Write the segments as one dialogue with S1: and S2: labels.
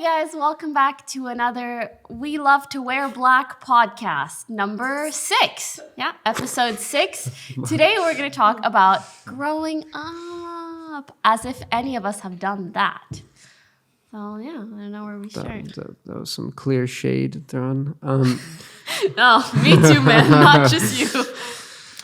S1: guys, welcome back to another We Love to Wear Black podcast, number 6. Yeah, episode 6. Today we're going to talk about growing up, as if any of us have done that. So yeah, I don't know where we start.
S2: That was some clear shade thrown.
S1: No, me too, man, not just you.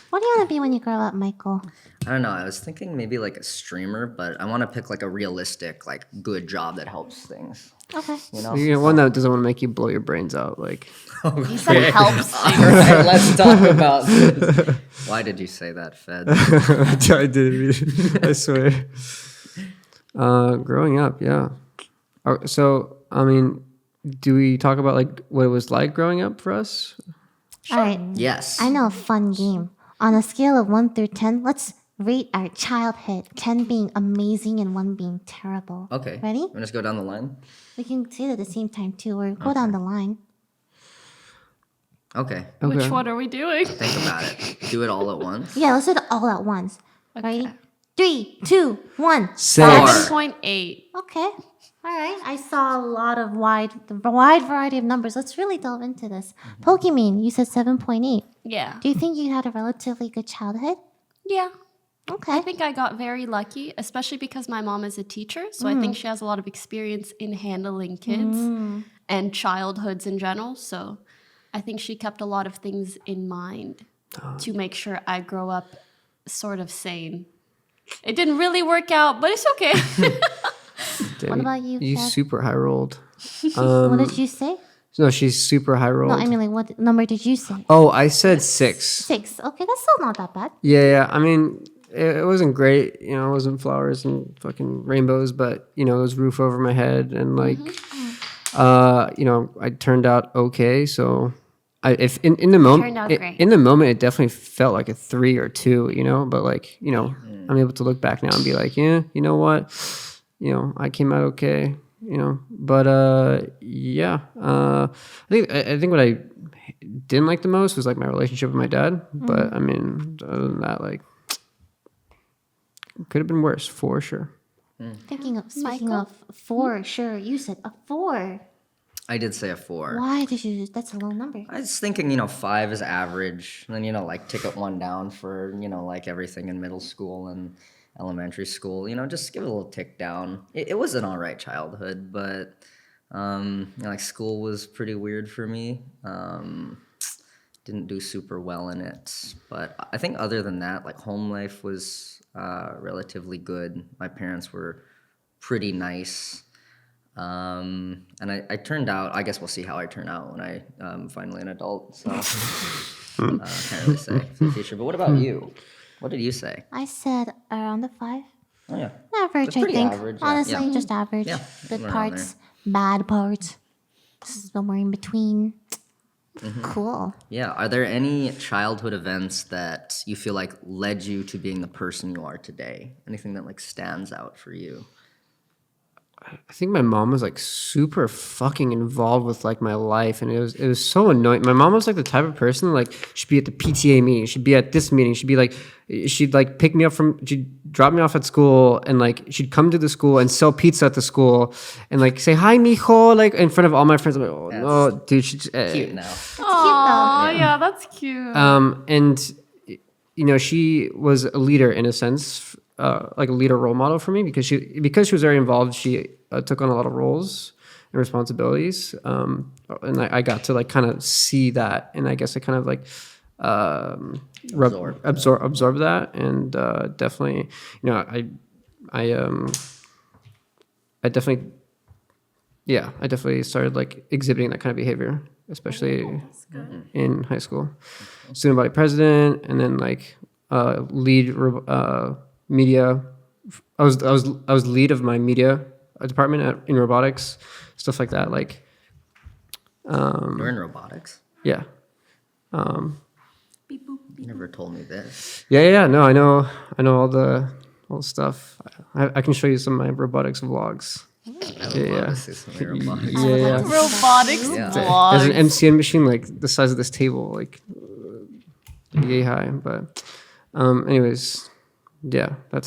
S3: What do you want to be when you grow up, Michael?
S4: I don't know. I was thinking maybe like a streamer, but I want to pick like a realistic, like good job that helps things.
S3: Okay.
S4: You know,
S2: One that doesn't want to make you blow your brains out. Like,
S1: You said helps.
S4: All right, let's talk about this. Why did you say that, Fed?
S2: I did. I swear. Growing up, yeah. So, I mean, do we talk about like what it was like growing up for us?
S3: All right.
S4: Yes.
S3: I know a fun game. On a scale of 1 through 10, let's rate our childhood. 10 being amazing and 1 being terrible.
S4: Okay.
S3: Ready?
S4: We'll just go down the line.
S3: We can say it at the same time too, or go down the line.
S4: Okay.
S1: Which one are we doing?
S4: Think about it. Do it all at once.
S3: Yeah, let's do it all at once. Ready? 3, 2, 1.
S2: 6.
S1: 7.8.
S3: Okay. All right. I saw a lot of wide variety of numbers. Let's really delve into this. Pokemon, you said 7.8.
S1: Yeah.
S3: Do you think you had a relatively good childhood?
S1: Yeah.
S3: Okay.
S1: I think I got very lucky, especially because my mom is a teacher. So I think she has a lot of experience in handling kids and childhoods in general. So I think she kept a lot of things in mind to make sure I grow up sort of sane. It didn't really work out, but it's okay.
S3: What about you,
S2: You
S3: Kev?
S2: super high rolled.
S3: What did you say?
S2: No, she's super high rolled.
S3: No, I mean, like, what number did you say?
S2: Oh, I said 6.
S3: 6. Okay, that's still not that bad.
S2: Yeah. I mean, it wasn't great. You know, it wasn't flowers and fucking rainbows, but you know, it was roof over my head, and like, you know, I turned out okay. So, if in the
S1: Turned out great.
S2: in the moment, it definitely felt like a 3 or 2. You know, but like, you know, I'm able to look back now and be like, yeah, you know what, you know, I came out okay. You know, but yeah, I think what I didn't like the most was like my relationship with my dad. But I mean, other than that, like, could have been worse for sure.
S3: Speaking
S1: Michael?
S3: of 4, sure, you said a 4.
S4: I did say a 4.
S3: Why did you? That's a low number.
S4: I was thinking, 5 is average. And then, like ticket 1 down for, like everything in middle school and elementary school, just give it a little tick down. It was an all right childhood, but like school was pretty weird for me. Didn't do super well in it, but I think other than that, like home life was relatively good. My parents were pretty nice, and I turned out. I guess we'll see how I turn out when I'm finally an adult. So can't really say for the future. But what about you? What did you say?
S3: I said around the 5.
S4: Oh yeah.
S3: Average,
S4: That's
S3: I
S4: pretty
S3: think.
S4: average, yeah.
S3: Honestly,
S4: Yeah.
S3: just average.
S4: Yeah,
S3: Good
S4: around
S3: parts, bad parts. Somewhere in between. Cool.
S4: Yeah. Are there any childhood events that you feel like led you to being the person you are today? Anything that like stands out for you?
S2: I think my mom was like super fucking involved with like my life, and it was so annoying. My mom was like the type of person like she'd be at the PTA meeting, she'd be at this meeting, she'd like pick me up she'd drop me off at school, and like she'd come to the school and sell pizza at the school and like say hi mijo like in front of all my friends. I'm like, oh no, dude, she's
S4: Cute now.
S1: Oh, yeah, that's cute.
S2: and she was a leader in a sense, like a leader role model for me because she was very involved. She took on a lot of roles and responsibilities, and I got to like kind of see that, and I guess I kind of like absorb that, and definitely, I definitely started like exhibiting that kind of behavior, especially in high school. Student body president, and then like lead media. I was lead of my media department in robotics, stuff like that. Like,
S4: You're in robotics?
S2: yeah.
S1: Beep, boop,
S4: You
S1: beep.
S4: never told me this.
S2: Yeah. No, I know all the stuff. I can show you some of my robotics vlogs.
S4: I would love to see some of your robotics.
S2: Yeah.
S1: Robotics
S4: Yeah.
S2: There's an
S1: vlog.
S2: MCN machine like the size of this table, like yay high. But anyways, yeah, I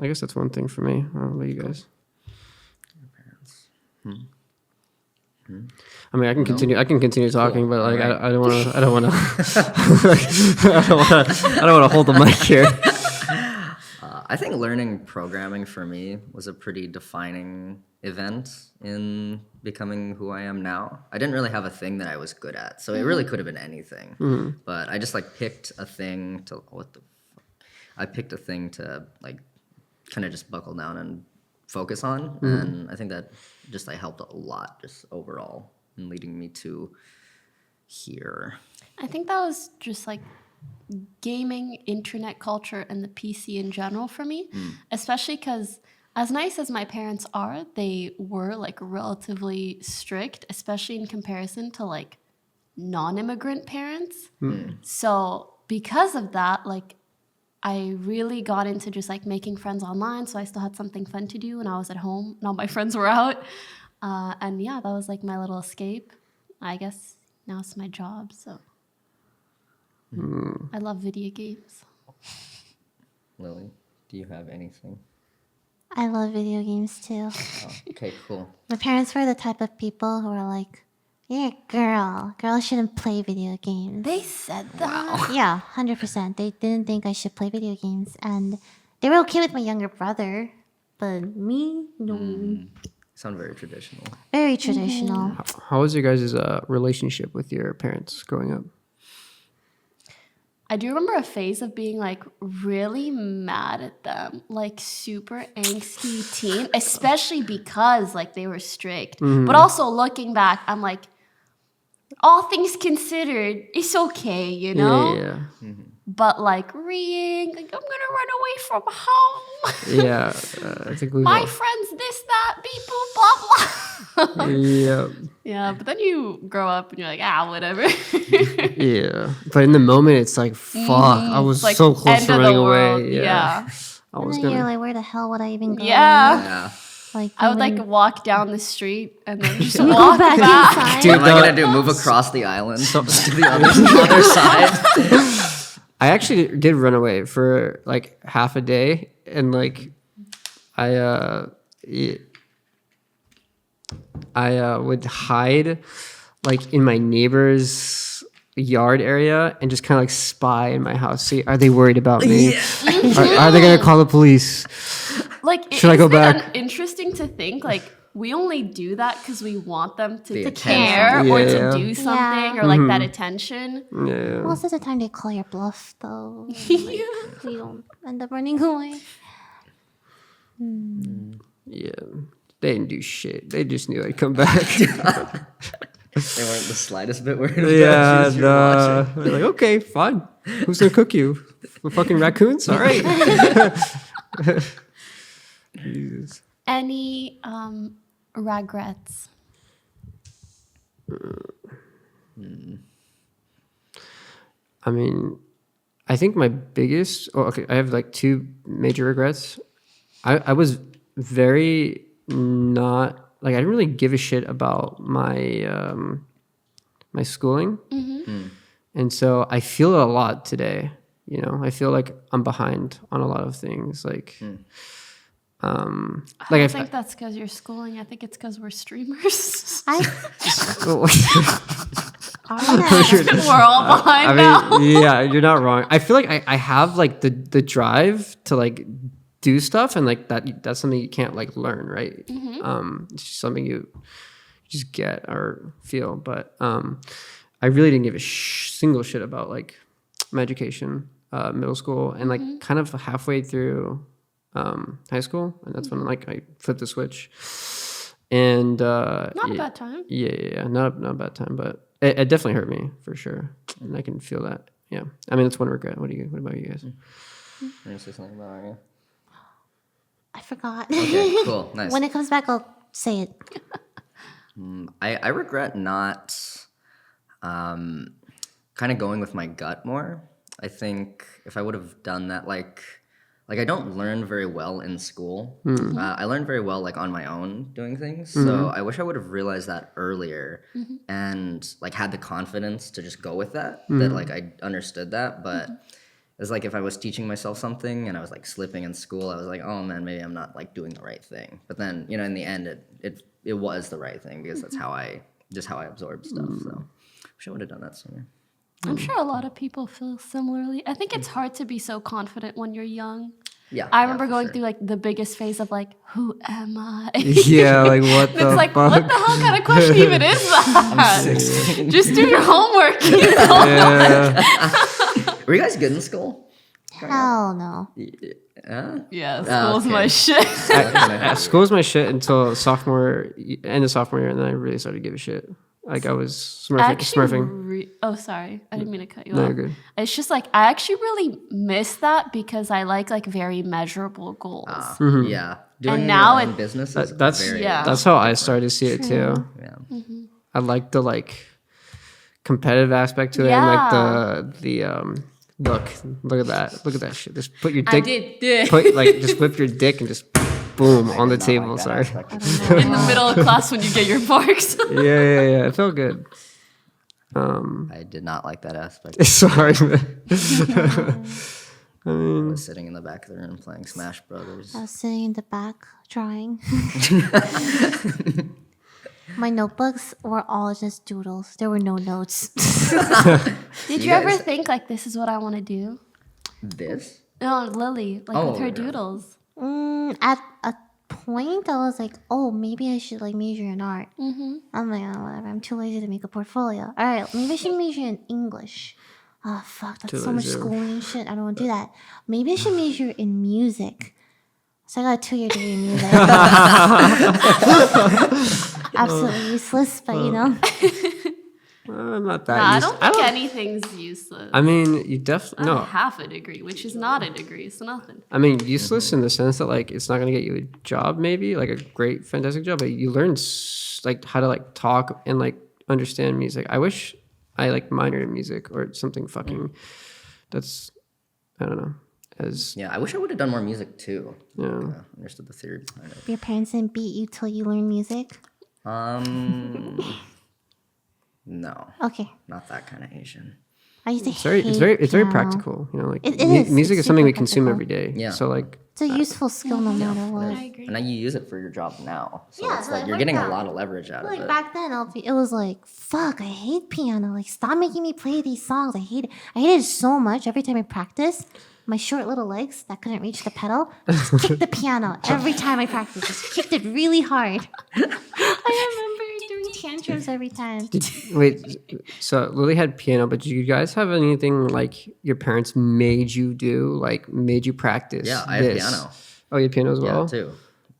S2: guess that's one thing for me. I don't know about you guys. I mean, I can continue. I can continue talking, but like,
S4: Alright.
S2: I don't want to. I don't want to. I don't want to hold the mic here.
S4: I think learning programming for me was a pretty defining event in becoming who I am now. I didn't really have a thing that I was good at, so it really could have been anything. But I just like picked a thing to I picked a thing to like kind of just buckle down and focus on, and I think that just helped a lot just overall in leading me to here.
S1: I think that was just like gaming, internet culture, and the PC in general for me, especially because as nice as my parents are, they were like relatively strict, especially in comparison to like non-immigrant parents. So because of that, like I really got into just like making friends online, so I still had something fun to do when I was at home and all my friends were out. And yeah, that was like my little escape. I guess now it's my job, so I love video games.
S4: Lily, do you have anything?
S3: I love video games too.
S4: Oh, okay, cool.
S3: My parents were the type of people who were like, "You're a girl. Girls shouldn't play video games."
S1: They said that.
S3: Yeah, 100%. They didn't think I should play video games, and they were okay with my younger brother, but me, no.
S4: Sound very traditional.
S3: Very traditional.
S2: How was your guys' relationship with your parents growing up?
S1: I do remember a phase of being like really mad at them, like super angsty teen, especially because like they were strict. But also looking back, I'm like, all things considered, it's okay, you know?
S2: Yeah.
S1: But like reading, like I'm gonna run away from home.
S2: Yeah. I think we.
S1: My friends, this, that, beep, boop, blah, blah.
S2: Yeah.
S1: Yeah, but then you grow up and you're like, whatever.
S2: Yeah. But in the moment, it's like, fuck. I was
S1: Like,
S2: so close
S1: end
S2: to
S1: of the
S2: running
S1: world.
S2: away.
S1: Yeah.
S2: I
S3: And
S2: was
S3: then you're
S2: gonna.
S3: like, where the hell would I even go?
S1: Yeah.
S4: Yeah.
S3: Like,
S1: I would
S3: you
S1: like
S3: wouldn't-
S1: walk down the street and then just
S3: go
S1: walk
S3: back
S1: back.
S3: inside.
S2: Dude,
S4: What am I gonna do? Move across the island to the other side?
S2: I actually did run away for like half a day, and like I would hide like in my neighbor's yard area and just kind of like spy in my house. See, are they worried about me? Are they gonna call the police?
S1: Like,
S2: Should I go
S1: isn't it
S2: back?
S1: interesting to think like we only do that because we want them to
S4: The
S1: care
S2: attention.
S1: or
S2: Yeah.
S1: to do something or
S2: Mm-hmm.
S1: like that attention.
S2: Yeah.
S3: Most of the time, they call your bluff, though. Like, we don't end up running away.
S2: Yeah. They didn't do shit. They just knew I'd come back.
S4: They weren't the slightest bit worried about
S2: Yeah,
S4: you. You're watching.
S2: They're like, okay, fine. Who's gonna cook you? The fucking raccoons? All right. Jesus.
S1: Any regrets?
S2: I mean, I think my biggest. Oh, okay. I have like two major regrets. I was very not like I didn't really give a shit about my my schooling, and so I feel it a lot today. You know, I feel like I'm behind on a lot of things. Like,
S1: I
S2: like
S1: don't
S2: I
S1: think that's because you're schooling. I think it's because we're streamers.
S3: I,
S1: We're all behind now.
S2: yeah, you're not wrong. I feel like I have like the drive to like do stuff, and like that's something you can't like learn, right? It's just something you just get or feel. But I really didn't give a single shit about like my education, middle school, and like kind of halfway through high school, and that's when like I flipped the switch. And
S1: Not a bad time.
S2: yeah, not a bad time, but it definitely hurt me for sure, and I can feel that. Yeah, I mean that's one regret. What about you guys?
S4: You're gonna say something about Arya?
S3: I forgot.
S4: Okay, cool, nice.
S3: When it comes back, I'll say it.
S4: I regret not kind of going with my gut more. I think if I would have done that, like I don't learn very well in school. I learn very well like on my own doing things. So I wish I would have realized that earlier and like had the confidence to just go with that. That like I understood that, but it's like if I was teaching myself something and I was like slipping in school, I was like, oh man, maybe I'm not like doing the right thing. But then in the end, it was the right thing because that's how I just how I absorb stuff. So wish I would have done that sooner.
S1: I'm sure a lot of people feel similarly. I think it's hard to be so confident when you're young.
S4: Yeah,
S1: I remember
S4: for
S1: going
S4: sure.
S1: through like the biggest phase of like, who am I?
S2: Yeah, like what the
S1: It's like,
S2: fuck?
S1: what the hell kind of question even is that?
S4: 16.
S1: Just do your homework. You know?
S2: Yeah.
S4: Were you guys good in school?
S3: Hell no.
S1: Yeah, school's my
S4: okay.
S1: shit.
S2: School was my shit until end of sophomore year, and then I really started to give a shit. Like I was smurfing.
S1: Oh, sorry. I didn't mean to cut you
S2: No,
S1: off.
S2: you're good.
S1: It's just like, I actually really miss that because I like very measurable goals.
S4: Yeah. Doing
S1: And now
S4: your own
S1: it-
S4: business is
S2: That's
S4: very
S1: Yeah.
S2: that's how I started to see it too.
S4: yeah.
S2: I like the competitive aspect to it, and like the look at that shit. Just put your dick, just whip your dick and just boom on the
S4: Not
S2: table.
S4: like that
S2: Sorry.
S4: aspect.
S1: In the middle of class when you get your marks.
S2: Yeah. It felt good.
S4: I did not like that aspect.
S2: Sorry, man.
S4: I was sitting in the back of the room playing Smash Brothers.
S3: I was sitting in the back drawing. My notebooks were all just doodles. There were no notes.
S1: Did
S4: You
S1: you ever
S4: guys-
S1: think like, this is what I want to do?
S4: This?
S1: No, Lily, like with her
S4: yeah.
S1: doodles.
S3: At a point, I was like, oh, maybe I should major in art. I'm like, oh, whatever. I'm too lazy to make a portfolio. All right, maybe I should major in English. Oh, fuck, that's so much
S2: lazy.
S3: schooling and shit. I don't want to do that. Maybe I should major in music. So I got a 2-year degree in music. Absolutely useless, but
S2: I'm not that.
S1: Nah, I
S2: used-
S1: don't think anything's useless.
S2: I mean, you definitely
S1: I
S2: no.
S1: have half a degree, which is not a degree. It's nothing.
S2: I mean, useless in the sense that it's not gonna get you a job, maybe like a great, fantastic job, but you learn how to talk and understand music. I wish I minored in music or something fucking. That's I don't know.
S4: Yeah, I wish I would have done more music too.
S2: Yeah.
S4: Understood the theory behind it.
S3: your parents didn't beat you till you learn music.
S4: No,
S3: Okay,
S4: not that kind of Asian.
S3: I used to
S2: It's very
S3: piano.
S2: practical.
S3: It is.
S2: Music
S3: It's
S2: is something we
S3: super
S2: consume
S3: practical.
S2: every day.
S4: Yeah.
S2: So
S3: It's a useful skill no matter what.
S1: I agree.
S4: And now you use it for your job now. So
S3: Yeah,
S4: it's
S3: so it
S4: you're getting
S3: worked
S4: a
S3: out.
S4: lot of leverage out of it.
S3: Back then, it was like, fuck, I hate piano. Stop making me play these songs. I hate it. I hated it so much. Every time I practiced, my short little legs that couldn't reach the pedal, I just kicked the piano every time I practiced. Just kicked it really hard. I remember doing tantrums every time.
S2: Wait, so Lily had piano, but do you guys have anything your parents made you do, made you practice?
S4: Yeah, I have
S2: this?
S4: piano.
S2: Oh, you had piano as
S4: Yeah,
S2: well?
S4: too.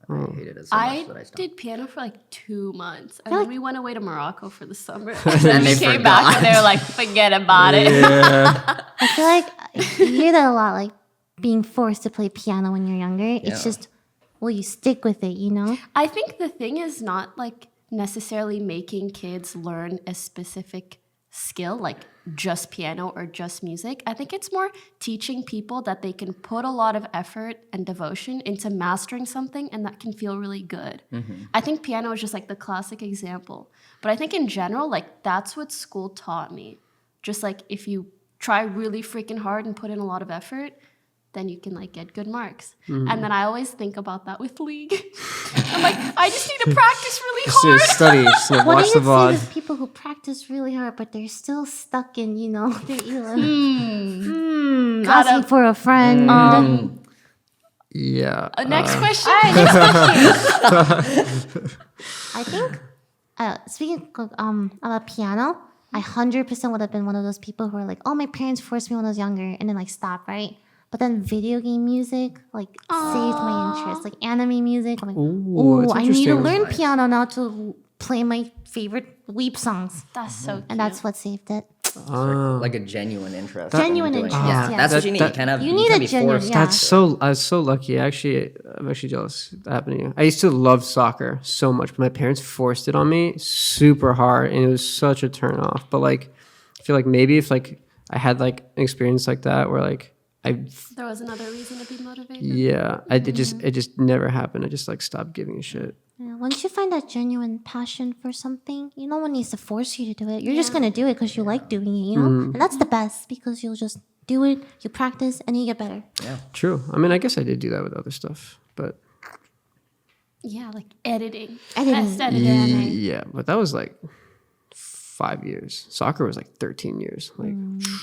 S4: I hated it so much that I
S1: I
S4: stopped.
S1: did piano for 2 months, and then we went away to Morocco for the summer. And
S4: And
S1: then we
S4: they
S1: came back, and they were like, "Forget about it."
S3: I feel like you hear that a lot, being forced to play piano when you're younger. It's
S4: Yeah.
S3: just, you stick with it,
S1: I think the thing is not necessarily making kids learn a specific skill, just piano or just music. I think it's more teaching people that they can put a lot of effort and devotion into mastering something, and that can feel really good. I think piano is just the classic example. But I think in general, that's what school taught me. Just if you try really freaking hard and put in a lot of effort, then you can get good marks. And then I always think about that with League. I'm I just need to practice really
S2: Just
S1: hard.
S2: study, just
S3: What
S2: watch
S3: do
S2: the
S3: you say
S2: VOD.
S3: to people who practice really hard, but they're still stuck in, their elo? Asking for a friend.
S2: Yeah.
S1: Next question.
S3: I think, speaking of, about piano, I 100% would have been one of those people who are like, oh, my parents forced me when I was younger, and then stop, right? But then video game music saved my interest. Anime music, I'm
S2: Ooh, that's
S3: I need to
S2: interesting.
S3: learn piano now to play my favorite weep songs.
S1: That's so cute.
S3: And that's what saved it.
S4: Like a genuine interest.
S3: Genuine
S4: in doing it.
S3: interest,
S4: Yeah,
S3: yeah.
S4: that's what you need.
S2: That-
S4: You can't have.
S3: You need
S4: can't
S3: a
S4: be
S3: genuine-
S4: forced.
S3: yeah.
S2: I was so lucky. Actually, I'm actually jealous that happened to you. I used to love soccer so much, but my parents forced it on me super hard, and it was such a turn off. But I feel maybe if I had an experience like that where
S1: There was another reason to be motivated.
S2: yeah, it just never happened. I just stopped giving a shit.
S3: Yeah, once you find that genuine passion for something, no one needs to force you to do it. You're just going to do it because you like doing it, And that's the best because you'll just do it, you practice, and you get better.
S2: True. I mean, I guess I did do that with other stuff, but
S1: Yeah, editing.
S3: Editing.
S1: Best editing.
S2: yeah, but that was 5 years. Soccer was like 13 years. Like,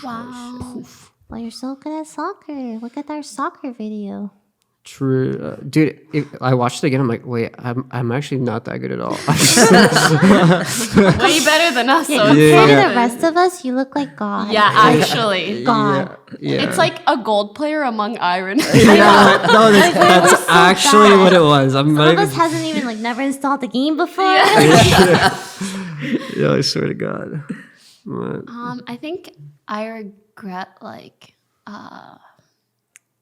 S1: Wow.
S3: Well, you're so good at soccer. Look at our soccer video.
S2: true, dude. I watched it again. I'm like, wait, I'm actually not that good at all.
S1: Way better than us. So
S3: Compared to the rest of us, you look like God.
S1: yeah, actually.
S3: God.
S2: Yeah.
S1: It's like a gold player among iron.
S2: Yeah, no, that's actually what it was. I'm
S3: Some
S2: not
S3: of us
S2: even.
S3: hasn't even like never installed the game before.
S2: Yeah, I swear to God. But,
S1: I think I regret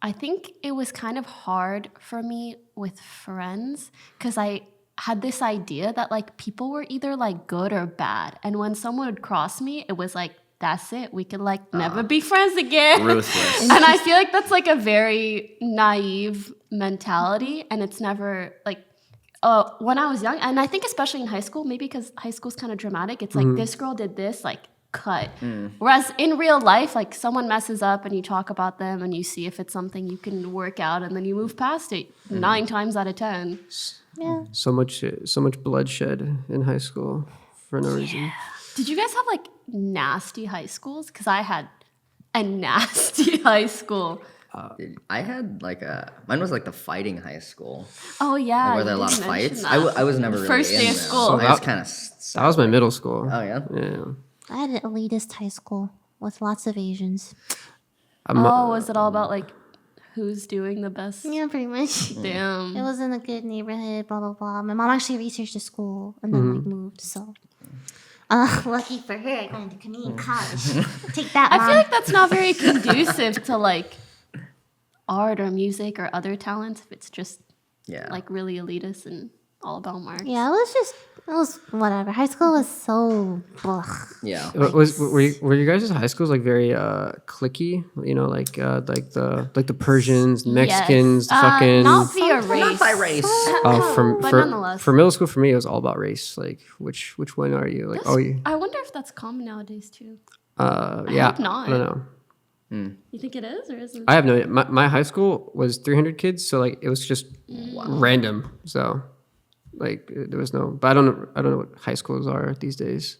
S1: I think it was kind of hard for me with friends because I had this idea that like people were either like good or bad, and when someone would cross me, it was like that's it. We can like never be friends again.
S4: Ruthless.
S1: And I feel like that's like a very naive mentality, and it's never like. When I was young, and I think especially in high school, maybe because high school's kind of dramatic, it's like this girl did this, like cut. Whereas in real life, like someone messes up and you talk about them and you see if it's something you can work out, and then you move past it 9 times out of 10.
S3: Yeah.
S2: so much bloodshed in high school for no reason.
S1: Did you guys have like nasty high schools? Because I had a nasty high school.
S4: I had like mine was like the fighting high school.
S1: Oh yeah,
S4: Were there a
S1: you
S4: lot of
S1: did mention
S4: fights?
S1: that.
S4: I was never really
S1: First
S4: in
S1: day of
S4: them.
S1: school.
S4: I just kind of.
S2: That was my middle school.
S4: Oh yeah.
S2: Yeah.
S3: I had an elitist high school with lots of Asians.
S1: Was it all about like who's doing the best?
S3: Yeah, pretty much.
S1: Damn.
S3: It was in a good neighborhood, blah, blah, blah. My mom actually researched the school and then like moved, so. Lucky for her, going to Canadian college. Take that, Mom.
S1: I feel like that's not very conducive to like art or music or other talents if it's just
S4: Yeah.
S1: like really elitist and all about marks.
S3: Yeah, it was whatever. High school was so, ugh.
S4: Yeah.
S2: Were you guys' high schools like very cliquey? You know, like the Persians, Mexicans,
S1: Yes.
S2: fucking.
S1: Not via race.
S4: Not by race.
S1: But nonetheless.
S2: For middle school, for me, it was all about race. Like, which one are you? Like,
S1: I wonder if that's common nowadays too.
S2: yeah.
S1: hope not.
S2: I don't know.
S1: You think it is or isn't?
S2: I have no. My high school was 300 kids, so like it was just random. So, like there was no. But I don't know what high schools are these days.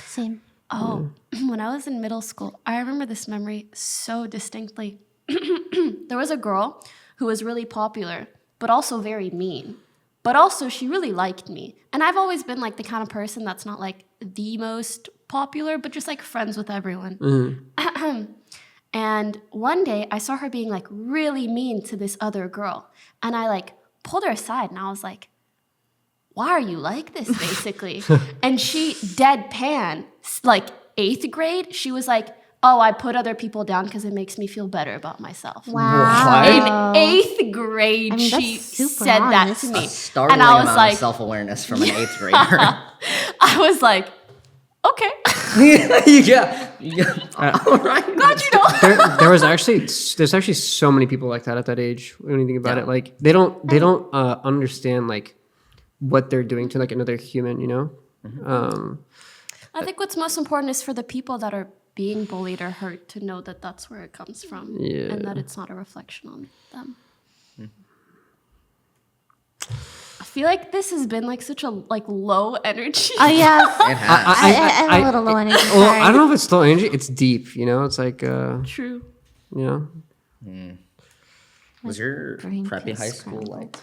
S3: Same.
S1: Oh, when I was in middle school, I remember this memory so distinctly. There was a girl who was really popular, but also very mean. But also, she really liked me. And I've always been like the kind of person that's not like the most popular, but just like friends with everyone. And one day, I saw her being like really mean to this other girl. And I like pulled her aside and I was like, why are you like this, basically? And she deadpan, like 8th grade, she was like, oh, I put other people down because it makes me feel better about myself.
S3: Wow.
S1: In 8th grade,
S3: I mean, that's
S1: she
S3: super
S1: said
S3: honest.
S1: that to me.
S4: Startling
S1: And I was
S4: amount
S1: like,
S4: of self-awareness from an 8th grader.
S1: I was like, okay.
S4: yeah. All right.
S1: Glad you know.
S2: There's actually so many people like that at that age. When you think about it, like they don't understand like what they're doing to like another human. You know.
S1: I think what's most important is for the people that are being bullied or hurt to know that that's where it comes from, and that it's not a reflection on them. I feel like this has been like such a like low energy.
S3: Oh, yeah.
S4: It has.
S3: I'm a little low energy.
S2: Well,
S3: Sorry.
S2: I don't know if it's low energy. It's deep. You know. It's like
S1: True.
S2: you know.
S4: Was your
S3: brain
S4: preppy
S3: feels
S4: high school like?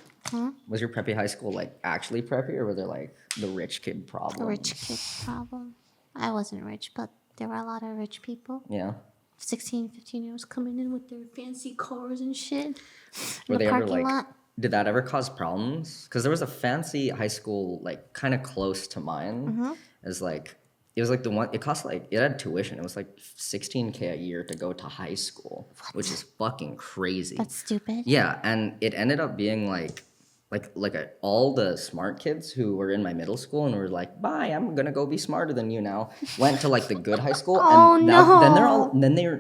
S4: Was your preppy high school like actually preppy, or were there like the rich kid problem?
S3: Rich kid problem. I wasn't rich, but there were a lot of rich people.
S4: Yeah.
S3: 16, 15-year-olds coming in with their fancy cars and shit
S4: Were
S3: in
S4: they
S3: the
S4: ever
S3: parking
S4: like?
S3: lot.
S4: Did that ever cause problems? Because there was a fancy high school like kind of close to mine. As like it was like the one. It cost like it had tuition. It was like $16K a year to go to high school, which is fucking crazy.
S3: That's stupid.
S4: Yeah, and it ended up being all the smart kids who were in my middle school and were like, "Bye, I'm gonna go be smarter than you now." Went to like the good high school,
S3: Oh,
S4: and
S3: no.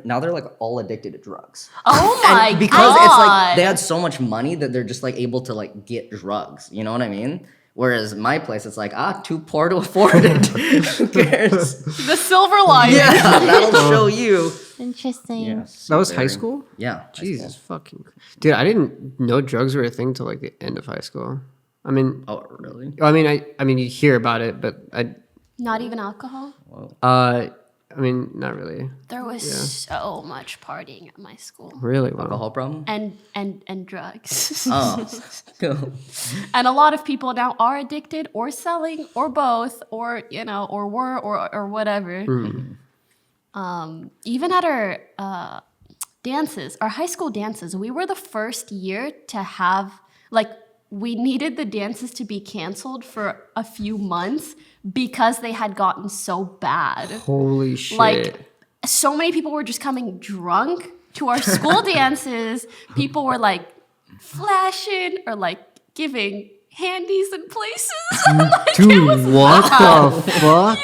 S4: now they're like all addicted to drugs.
S1: Oh my
S4: And because it's like
S1: God.
S4: they had so much money that they're just like able to like get drugs. You know what I mean? Whereas my place, it's like too poor to afford it. Who cares?
S1: The silver lining.
S4: Yeah, that'll show you.
S3: Interesting.
S4: Yeah,
S2: That was high
S4: very-
S2: school.
S4: Yeah. high
S2: Jesus
S4: school.
S2: fucking dude! I didn't know drugs were a thing till like the end of high school. I mean,
S4: Oh really?
S2: I mean, you hear about it, but
S1: Not even alcohol?
S2: I mean, not really.
S1: There was so much partying at my school.
S2: Really? Wow.
S4: Alcohol problem?
S1: And drugs.
S4: Oh, cool.
S1: And a lot of people now are addicted or selling or both or, you know, or were or whatever. Even at our dances, our high school dances, we were the first year to have, like, we needed the dances to be canceled for a few months because they had gotten so bad.
S2: Holy shit.
S1: Like, so many people were just coming drunk to our school dances. People were like flashing or like giving handies in places. Like,
S2: Dude, what the fuck?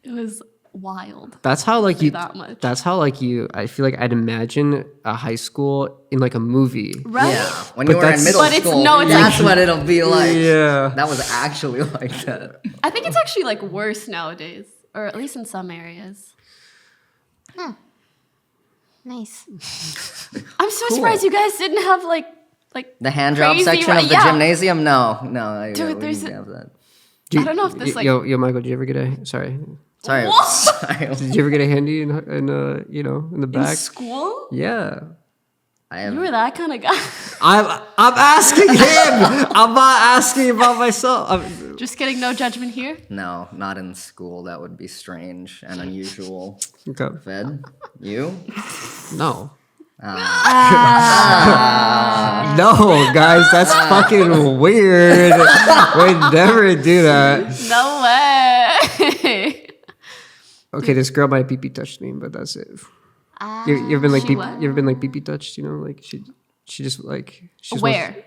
S1: it was wild.
S2: That's how like you.
S1: that much.
S2: That's how like you. I feel like I'd imagine a high school in like a movie.
S1: Right?
S4: Yeah, when
S2: But
S4: you were in
S2: that's-
S4: middle
S1: But it's-
S4: school,
S1: no, it's
S4: that's
S1: like-
S4: what it'll be like.
S2: Yeah.
S4: That was actually like that.
S1: I think it's actually like worse nowadays, or at least in some areas.
S3: Nice.
S1: I'm so surprised you guys didn't have like
S4: The hand job
S1: crazy
S4: section of the
S1: yeah.
S4: gymnasium? No.
S1: Dude,
S4: we
S1: there's
S4: didn't
S1: a-
S4: have that.
S1: I don't know if this, like-
S2: Yo, Michael, did you ever get a? Sorry,
S4: Sorry.
S1: What?
S4: Sorry.
S2: did you ever get a handy in you know in the
S1: in
S2: back?
S1: school.
S2: Yeah.
S4: I have
S1: You were that kind of guy.
S2: I'm asking him. I'm not asking about myself.
S1: Just kidding. No judgment here.
S4: no, not in school. That would be strange and unusual.
S2: Okay.
S4: Fed? You?
S2: No.
S1: Ah.
S2: No, guys, that's fucking weird. We'd never do that.
S1: No way.
S2: Okay, this girl might BB touched me, but that's it. You ever been like
S1: She
S2: BB,
S1: what?
S2: you ever been like BB touched? You know, like she just like she just
S1: Where?
S2: wants-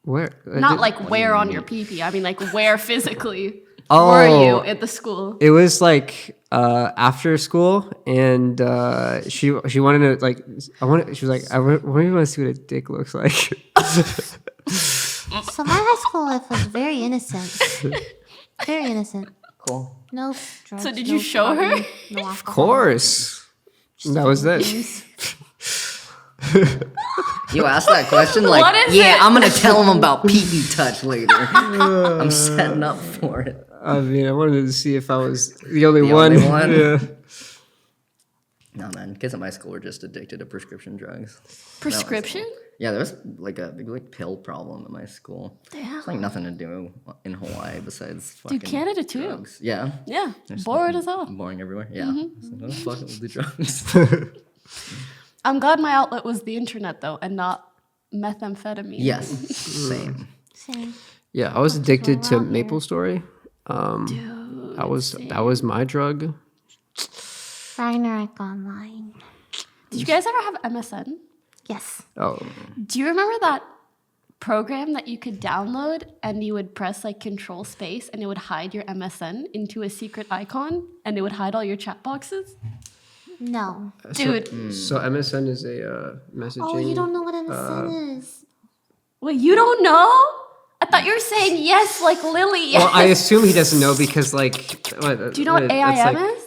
S2: where?
S1: Not like where on your pee. I mean, like where physically
S2: Oh.
S1: were you at the school?
S2: It was like after school, and she wanted to like she was like I really want to see what a dick looks like.
S3: So my high school life was very innocent. Very innocent.
S4: Cool.
S3: No drugs.
S1: So did
S3: no
S1: you show her?
S3: partying, No alcohol.
S2: Of course, that was it.
S4: You asked that question like,
S1: What is
S4: yeah,
S1: it?
S4: I'm gonna tell him about pee touch later. I'm setting up for it.
S2: I mean, I wanted to see if I was the only
S4: The
S2: one.
S4: only one?
S2: Yeah.
S4: No, man, kids at my school were just addicted to prescription drugs.
S1: Prescription?
S4: Yeah, there was like a big like pill problem at my school.
S1: Damn.
S4: It's like nothing to do in Hawaii besides fucking
S1: Canada too.
S4: drugs. Yeah.
S1: Yeah.
S4: There's
S1: Bored
S4: nothing
S1: as hell.
S4: Boring everywhere. Yeah. So, no, fuck it with the drugs.
S1: I'm glad my outlet was the internet though, and not methamphetamine.
S4: Yes. Same.
S3: Same.
S2: Yeah, I was addicted to
S3: around here.
S2: Maple Story.
S1: Dude,
S2: That was my drug.
S3: Ragnarok Online.
S1: Did you guys ever have MSN?
S3: Yes.
S2: Oh,
S1: Do you remember that program that you could download and you would press like control space and it would hide your MSN into a secret icon and it would hide all your chat boxes?
S3: No.
S1: Dude,
S2: so MSN is a messaging.
S3: Oh, you don't know what MSN is.
S1: wait, you don't know? I thought you were saying yes, like Lily. Yes.
S2: Well, I assume he doesn't know because like. What,
S1: Do you know what AIM is?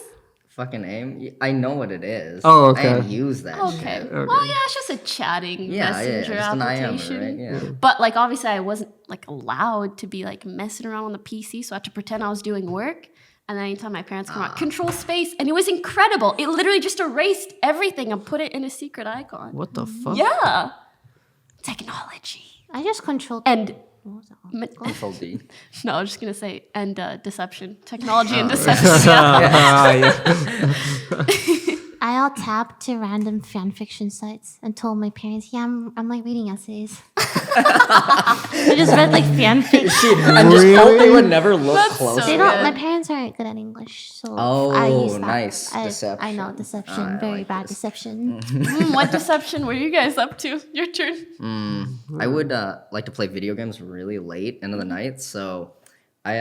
S4: Fucking aim. I know what it is.
S2: Oh, okay.
S4: I use that
S1: Okay.
S4: shit.
S1: Well, yeah, it's just a chatting messenger
S4: just an IM,
S1: application.
S4: right? Yeah.
S1: But like obviously I wasn't like allowed to be like messing around on the PC, so I had to pretend I was doing work. And then anytime my parents come out, control space, and it was incredible. It literally just erased everything and put it in a secret icon.
S2: What the fuck?
S1: Yeah. Technology.
S3: I just controlled.
S1: And
S3: What was that?
S4: Control D.
S1: no, I was just gonna say and deception. Technology and deception.
S3: I all tapped to random fan fiction sites and told my parents, "Yeah, I'm like reading essays." I just read like fan fiction.
S4: I just hope they would never look
S1: That's
S4: close.
S1: so
S3: They don't.
S1: good.
S3: My parents aren't good at English, so
S4: Oh,
S3: I use that.
S4: nice.
S3: I know
S4: Deception.
S3: deception.
S4: I
S3: Very
S4: like
S3: bad
S4: this.
S3: deception.
S1: What deception were you guys up to? Your turn.
S4: I would like to play video games really late into the night. So I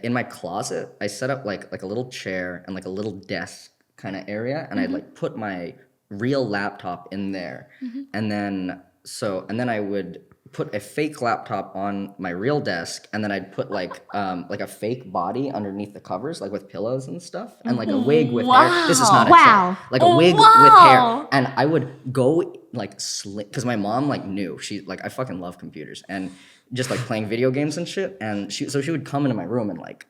S4: in my closet I set up like a little chair and like a little desk kind of area, and I'd like put my real laptop in there, and then I would put a fake laptop on my real desk, and then I'd put like a fake body underneath the covers, like with pillows and stuff, and like a wig with hair. This is not a
S3: Wow.
S4: chair. Like a wig with
S1: Wow.
S4: hair, and I would go like because my mom like knew she like I fucking love computers, and just like playing video games and shit. And she would come into my room and like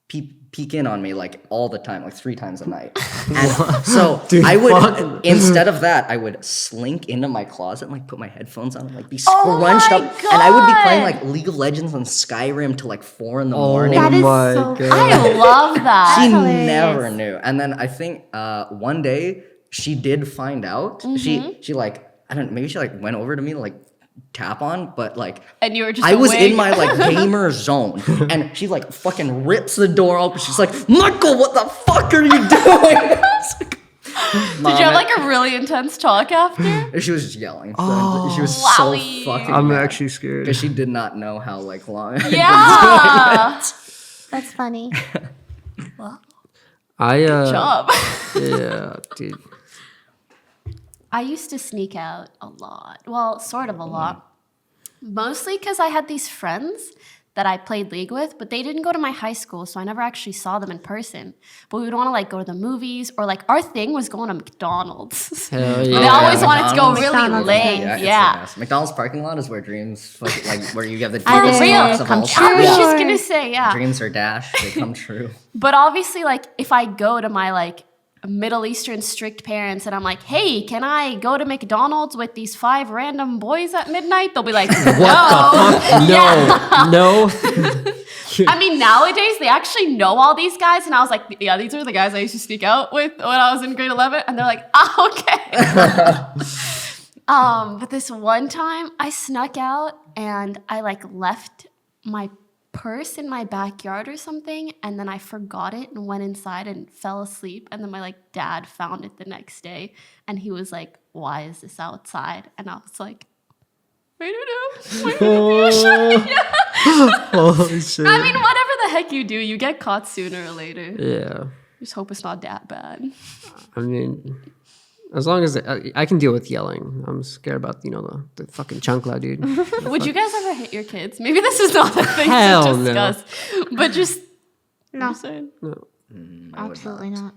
S4: peek in on me like all the time, like 3 times a night. And so
S2: Dude,
S4: I would,
S2: fuck.
S4: instead of that, I would slink into my closet and like put my headphones on and like be
S1: Oh
S4: scrunched
S1: my
S4: up. And I would be playing
S1: God.
S4: like League of Legends on Skyrim till like 4 in the
S2: Oh
S4: morning.
S3: That is
S2: my
S3: so
S2: God.
S1: I love that.
S4: She
S3: hilarious.
S4: never knew. And then I think one day she did find out. She like, I don't know, maybe she like went over to me to like tap on, but like
S1: And you were just
S4: I was
S1: awake.
S4: in my like gamer zone, and she like fucking rips the door open. She's like, Michael, what the fuck are you doing? It's like,
S1: Did you have like a really intense talk after?
S4: she was just yelling.
S2: Oh.
S4: She was
S1: Wowie.
S4: so fucking
S2: I'm
S4: mad.
S2: actually scared.
S4: Because she did not know how like long. I'd been
S1: Yeah.
S3: That's funny.
S2: I
S1: Job.
S2: yeah, dude.
S1: I used to sneak out a lot. Well, sort of a lot. Mostly because I had these friends that I played League with, but they didn't go to my high school, so I never actually saw them in person. But we would want to like go to the movies, or like our thing was going to McDonald's.
S2: Hell
S1: They
S2: yeah.
S1: always wanted to go
S4: McDonald's.
S1: really
S3: McDonald's,
S1: late.
S3: yeah.
S4: it's the
S1: Yeah.
S4: best. McDonald's parking lot is where dreams, like where you have the
S3: Either
S4: deepest
S1: real.
S4: thoughts of
S3: come
S4: all
S3: true.
S1: I was
S4: time.
S1: just gonna say, yeah.
S4: Dreams are dashed, they come true.
S1: But obviously, like, if I go to my, like, Middle Eastern strict parents and I'm like, hey, can I go to McDonald's with these 5 random boys at midnight? They'll be like, no.
S2: No.
S1: I mean, nowadays, they actually know all these guys. And I was like, yeah, these are the guys I used to sneak out with when I was in grade 11. And they're like, oh, okay. But this one time, I snuck out and I, like, left my purse in my backyard or something, and then I forgot it and went inside and fell asleep, and then my like dad found it the next day and he was like, why is this outside? And I was like, I don't know. Why would it be outside?
S2: Holy shit.
S1: I mean, whatever the heck you do, you get caught sooner or later.
S2: Yeah.
S1: Just hope it's not that bad.
S2: I mean, as long as I can deal with yelling. I'm scared about, the fucking chancla, dude.
S1: Would you guys ever hit your kids? Maybe this is not a thing
S2: Hell
S1: to
S2: no.
S1: discuss, but just
S3: No,
S1: I'm saying.
S2: No.
S3: absolutely not.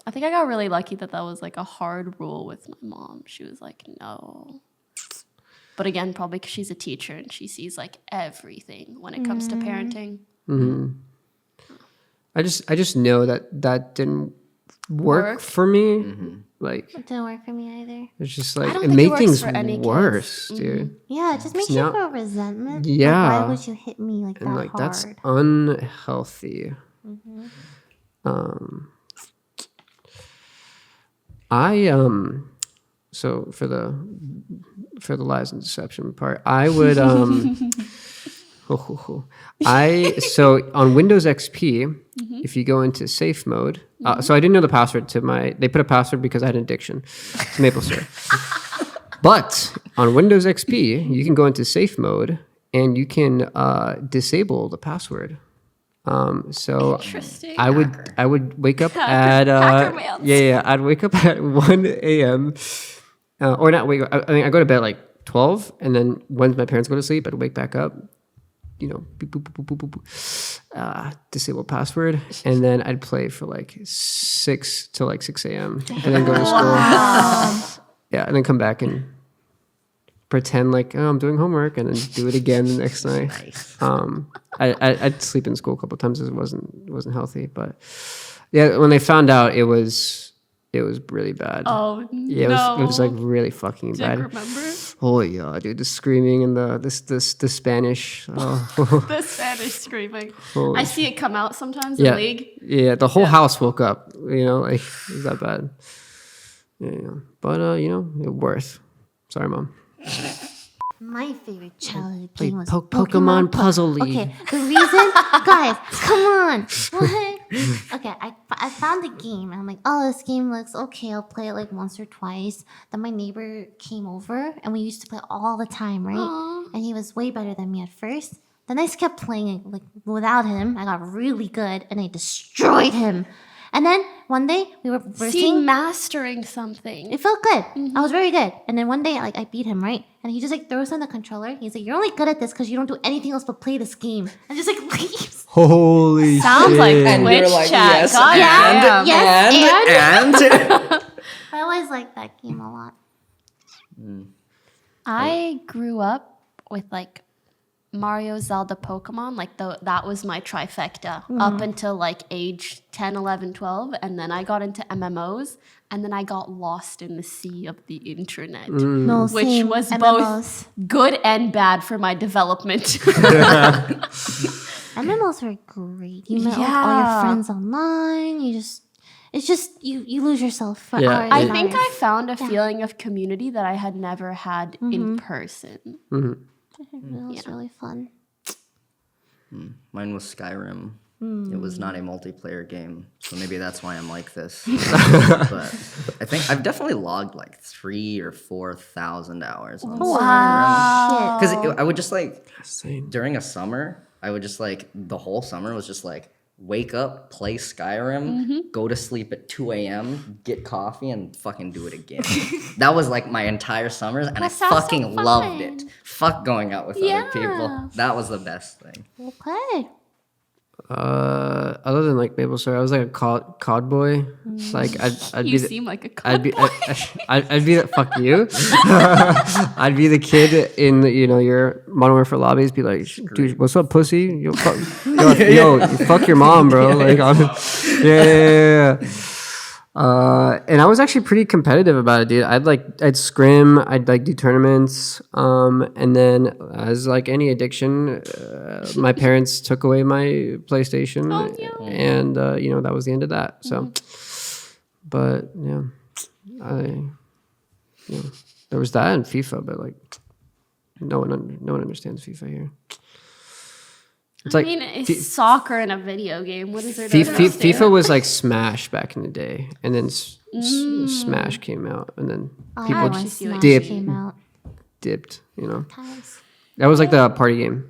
S1: I think I got really lucky that was like a hard rule with my mom. She was like, no. But again, probably because she's a teacher and she sees like everything when it comes to parenting.
S2: I just know that didn't work for me. Like,
S3: It didn't work for me either.
S2: it's just
S1: I
S2: like
S1: don't
S2: it
S1: think it
S2: made
S1: works
S2: things
S1: for any kids.
S2: worse, dude.
S3: Yeah, it just makes you
S2: now-
S3: feel resentment.
S2: Yeah.
S3: Like, why would you hit me like that
S2: And like
S3: hard?
S2: that's unhealthy. I so for the lies and deception part, I would so on Windows XP, if you go into safe mode, so I didn't know the password to they put a password because I had an addiction to maple syrup. But on Windows XP, you can go into safe mode and you can disable the password. So
S1: Interesting.
S2: I would wake up
S1: Hacker-
S2: at
S1: hacker mans.
S2: I'd wake up at 1 a.m. Or not wake up. I mean, I go to bed at like 12, and then when my parents go to sleep, I'd wake back up. Boop, boop, boop, boop, boop, boop, disable password, and then I'd play for like 6 till like 6 a.m. and then go to school. Yeah, and then come back and pretend like, oh, I'm doing homework, and then do it again the next night.
S4: Nice.
S2: I'd sleep in school a couple of times. It wasn't healthy, but yeah, when they found out, it was really bad.
S1: Oh
S2: Yeah,
S1: no.
S2: it was like really fucking
S1: Do you
S2: bad.
S1: remember
S2: Oh yeah, dude, the screaming and the Spanish. Oh.
S1: the Spanish screaming?
S2: Holy
S1: I see it come out sometimes
S2: yeah,
S1: in League.
S2: yeah, the whole house woke up. Like it was that bad. Yeah, but worth. Sorry, mom.
S3: My favorite childhood
S2: Play
S3: game was
S2: Pokemon Puzzle League.
S3: Okay, the reason, guys, come on. What? Okay, I found the game and I'm like, oh, this game looks okay. I'll play it like once or twice. Then my neighbor came over and we used to play all the time, right?
S1: Aw.
S3: And he was way better than me at first. Then I just kept playing it like without him. I got really good and I destroyed him. And then one day we were
S1: See,
S3: versing.
S1: mastering something.
S3: It felt good. I was very good. And then one day, I beat him, right? And he just throws on the controller. He's like, "You're only good at this because you don't do anything else but play this game." And just leaves.
S2: Holy
S1: Sounds like
S2: shit.
S4: And
S1: Twitch
S4: you're like,
S1: chat.
S4: yes,
S1: God damn.
S3: Yes,
S4: and
S3: I always liked that game a lot.
S1: I grew up with like Mario, Zelda, Pokemon. Like that was my trifecta up until like age 10, 11, 12. And then I got into MMOs. And then I got lost in the sea of the internet,
S3: No,
S1: which
S3: same.
S1: was
S3: MMOs.
S1: both good and bad for my development.
S3: MMOs are great. You met like, all your friends online. It's just you lose yourself for
S2: Yeah.
S3: hours.
S1: I
S3: and
S1: think
S3: hours.
S1: I found a feeling of community that I had never had in person.
S3: It was really fun.
S4: Mine was Skyrim. It was not a multiplayer game, so maybe that's why I'm like this. But I think I've definitely logged like 3,000 or 4,000 hours on Skyrim. Because I would just like
S2: Same.
S4: during a summer, I would just like the whole summer was just like wake up, play Skyrim, go to sleep at 2 a.m., get coffee, and fucking do it again. That was like my entire summers, and I
S1: sounds so
S4: fucking loved it. Fuck going out with other people. That was the best thing.
S3: Okay.
S2: Other than like Maple Story, I was like a COD boy. Like I'd
S1: You
S2: be
S1: seem like a
S2: I'd be
S1: cowboy.
S2: I'd be the fuck you. I'd be the kid in your Modern Warfare lobbies. Be like, dude, what's up, pussy? Yo, you fuck your mom, bro. Like, yeah. And I was actually pretty competitive about it, dude. I'd scrim, I'd like do tournaments, and then as like any addiction, my parents took away my PlayStation, and that was the end of that. So, but yeah, there was that and FIFA, but like no one understands FIFA here. It's
S1: I
S2: like
S1: mean, it's soccer in a video game. What is there to
S2: FIFA
S1: understand?
S2: was like Smash back in the day, and then Smash came out, and then
S3: I
S2: people
S3: remember when
S2: just
S3: Smash
S2: dip.
S3: came out.
S2: dipped.
S3: Times.
S2: That was like the party game.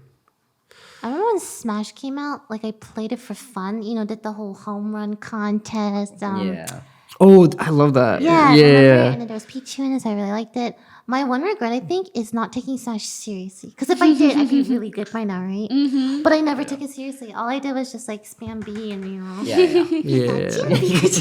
S3: I remember when Smash came out, like I played it for fun, did the whole home run contest.
S4: Yeah.
S2: Oh, I love that.
S3: Yeah,
S2: yeah.
S3: and then there was Pichu in it, so I really liked it. My one regret, I think, is not taking Smash seriously. Because if I did, I'd be really good by now, right? But I never took it seriously. All I did was just like spam B and
S4: Yeah, yeah.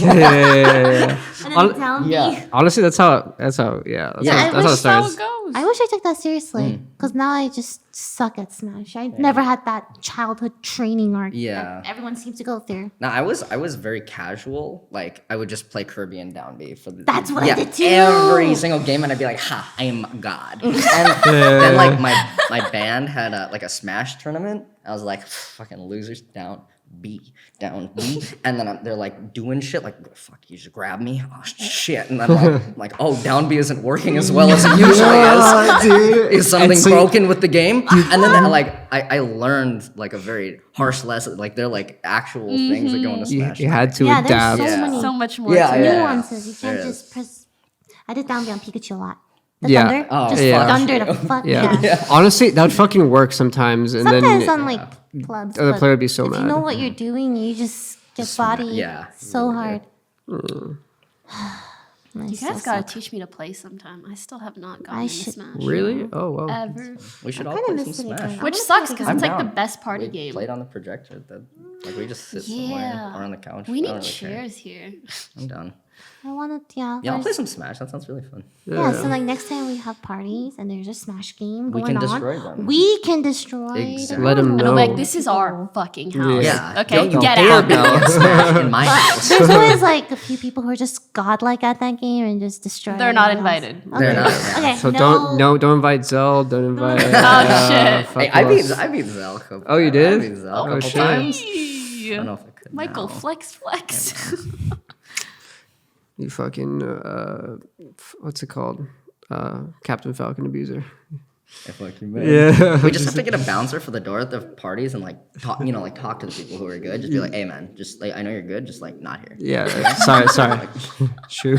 S2: Yeah.
S3: and then down B.
S4: Yeah.
S2: Honestly, that's how. That's how it
S1: That's how
S2: starts.
S1: it goes.
S3: I wish I took that seriously. Because now I just suck at Smash. I never had that childhood training arc
S4: Yeah.
S3: that everyone seems to go through.
S4: No, I was very casual. Like I would just play Kirby and Down B for the
S3: That's what I did too.
S4: Every single game, and I'd be like, "Ha, I am God." And then like my band had a Smash tournament. I was like, "Fucking losers, down B, and then they're like doing shit like, "Fuck, you just grab me." Oh shit! And then I'm like, "Oh, down B isn't working as well as it usually is."
S2: Dude.
S4: Is something
S2: And so
S4: broken with the game? And then I learned like a very harsh lesson. Like they're like actual things that go into Smash.
S2: You had to
S3: Yeah, there's
S2: adapt.
S3: so
S4: Yeah.
S3: many
S1: So much more.
S4: Yeah,
S1: to
S4: yeah.
S1: it.
S3: nuances. You can't
S4: There
S3: just press. I did down B on Pikachu a lot. The
S2: Yeah.
S3: thunder?
S4: Oh,
S3: just
S2: yeah.
S3: thunder to fuck.
S2: Yeah.
S3: Yeah.
S2: Honestly, that would fucking work sometimes, and
S3: Sometimes
S2: then
S3: on like clubs.
S2: the
S3: but
S2: player would be so
S3: if
S2: mad.
S3: you know what you're doing, you just get body
S4: yeah,
S3: so
S4: really
S3: hard.
S1: You guys gotta teach me to play sometime. I still have not gotten into
S3: should-
S1: Smash.
S2: really? Oh wow.
S1: Ever.
S4: We should all
S3: kinda
S4: play some
S3: miss it
S4: Smash.
S3: again.
S1: Which
S3: wanna
S1: sucks
S3: play
S1: because
S4: I'm
S1: it's like the
S4: down.
S1: best party
S4: We
S1: game.
S4: played on the projector. Like we just sit somewhere
S1: Yeah.
S4: or on the couch.
S1: We
S4: I
S1: need
S4: don't really care.
S1: chairs here.
S4: I'm down.
S3: I want to, yeah.
S4: Yeah, I'll play
S3: there's-
S4: some Smash. That sounds really fun.
S3: Yeah, so like next time we have parties and there's a Smash game
S4: We
S3: going
S4: can
S3: on,
S4: destroy them.
S3: we can destroy
S4: Exactly.
S3: them.
S2: Let 'em
S1: And
S2: know.
S1: I'm like, this is our fucking house.
S4: Yeah.
S1: Okay,
S4: Don't you
S1: get
S4: dare
S1: out.
S4: be in Smash in my house.
S3: There's always like a few people who are just godlike at that game and just destroy.
S1: They're not
S3: everyone else.
S1: invited.
S3: Okay.
S4: They're not.
S3: Okay.
S2: So
S3: no.
S2: don't invite Zell. Don't invite.
S1: Oh, shit.
S2: fuck
S4: Hey, I beat
S2: us.
S4: Zell. a couple-
S2: Oh, you did?
S4: I beat Zell a
S2: Oh,
S4: couple
S2: shit.
S4: times. I don't know if I could.
S1: Michael,
S4: now.
S1: flex.
S2: You fucking what's it called? Captain Falcon abuser.
S4: I fucking man.
S2: Yeah.
S4: We just have to get a bouncer for the door at the parties and like talk to the people who are good. Just be like, hey man, just like I know you're good, just like not here.
S2: Yeah. Sorry. True.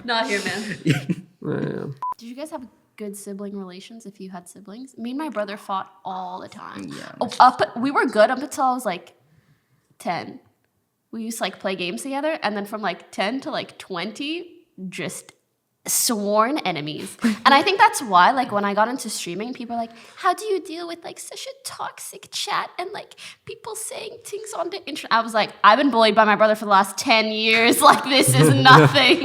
S1: Not here, man.
S2: Yeah.
S1: Did you guys have good sibling relations if you had siblings? Me and my brother fought all the time.
S4: Yeah.
S1: We were good up until I was like 10. We used to like play games together, and then from like 10 to like 20, just sworn enemies. And I think that's why, like, when I got into streaming, people are like, how do you deal with like such a toxic chat and like people saying things on the internet? I was like, I've been bullied by my brother for the last 10 years. Like, this is nothing.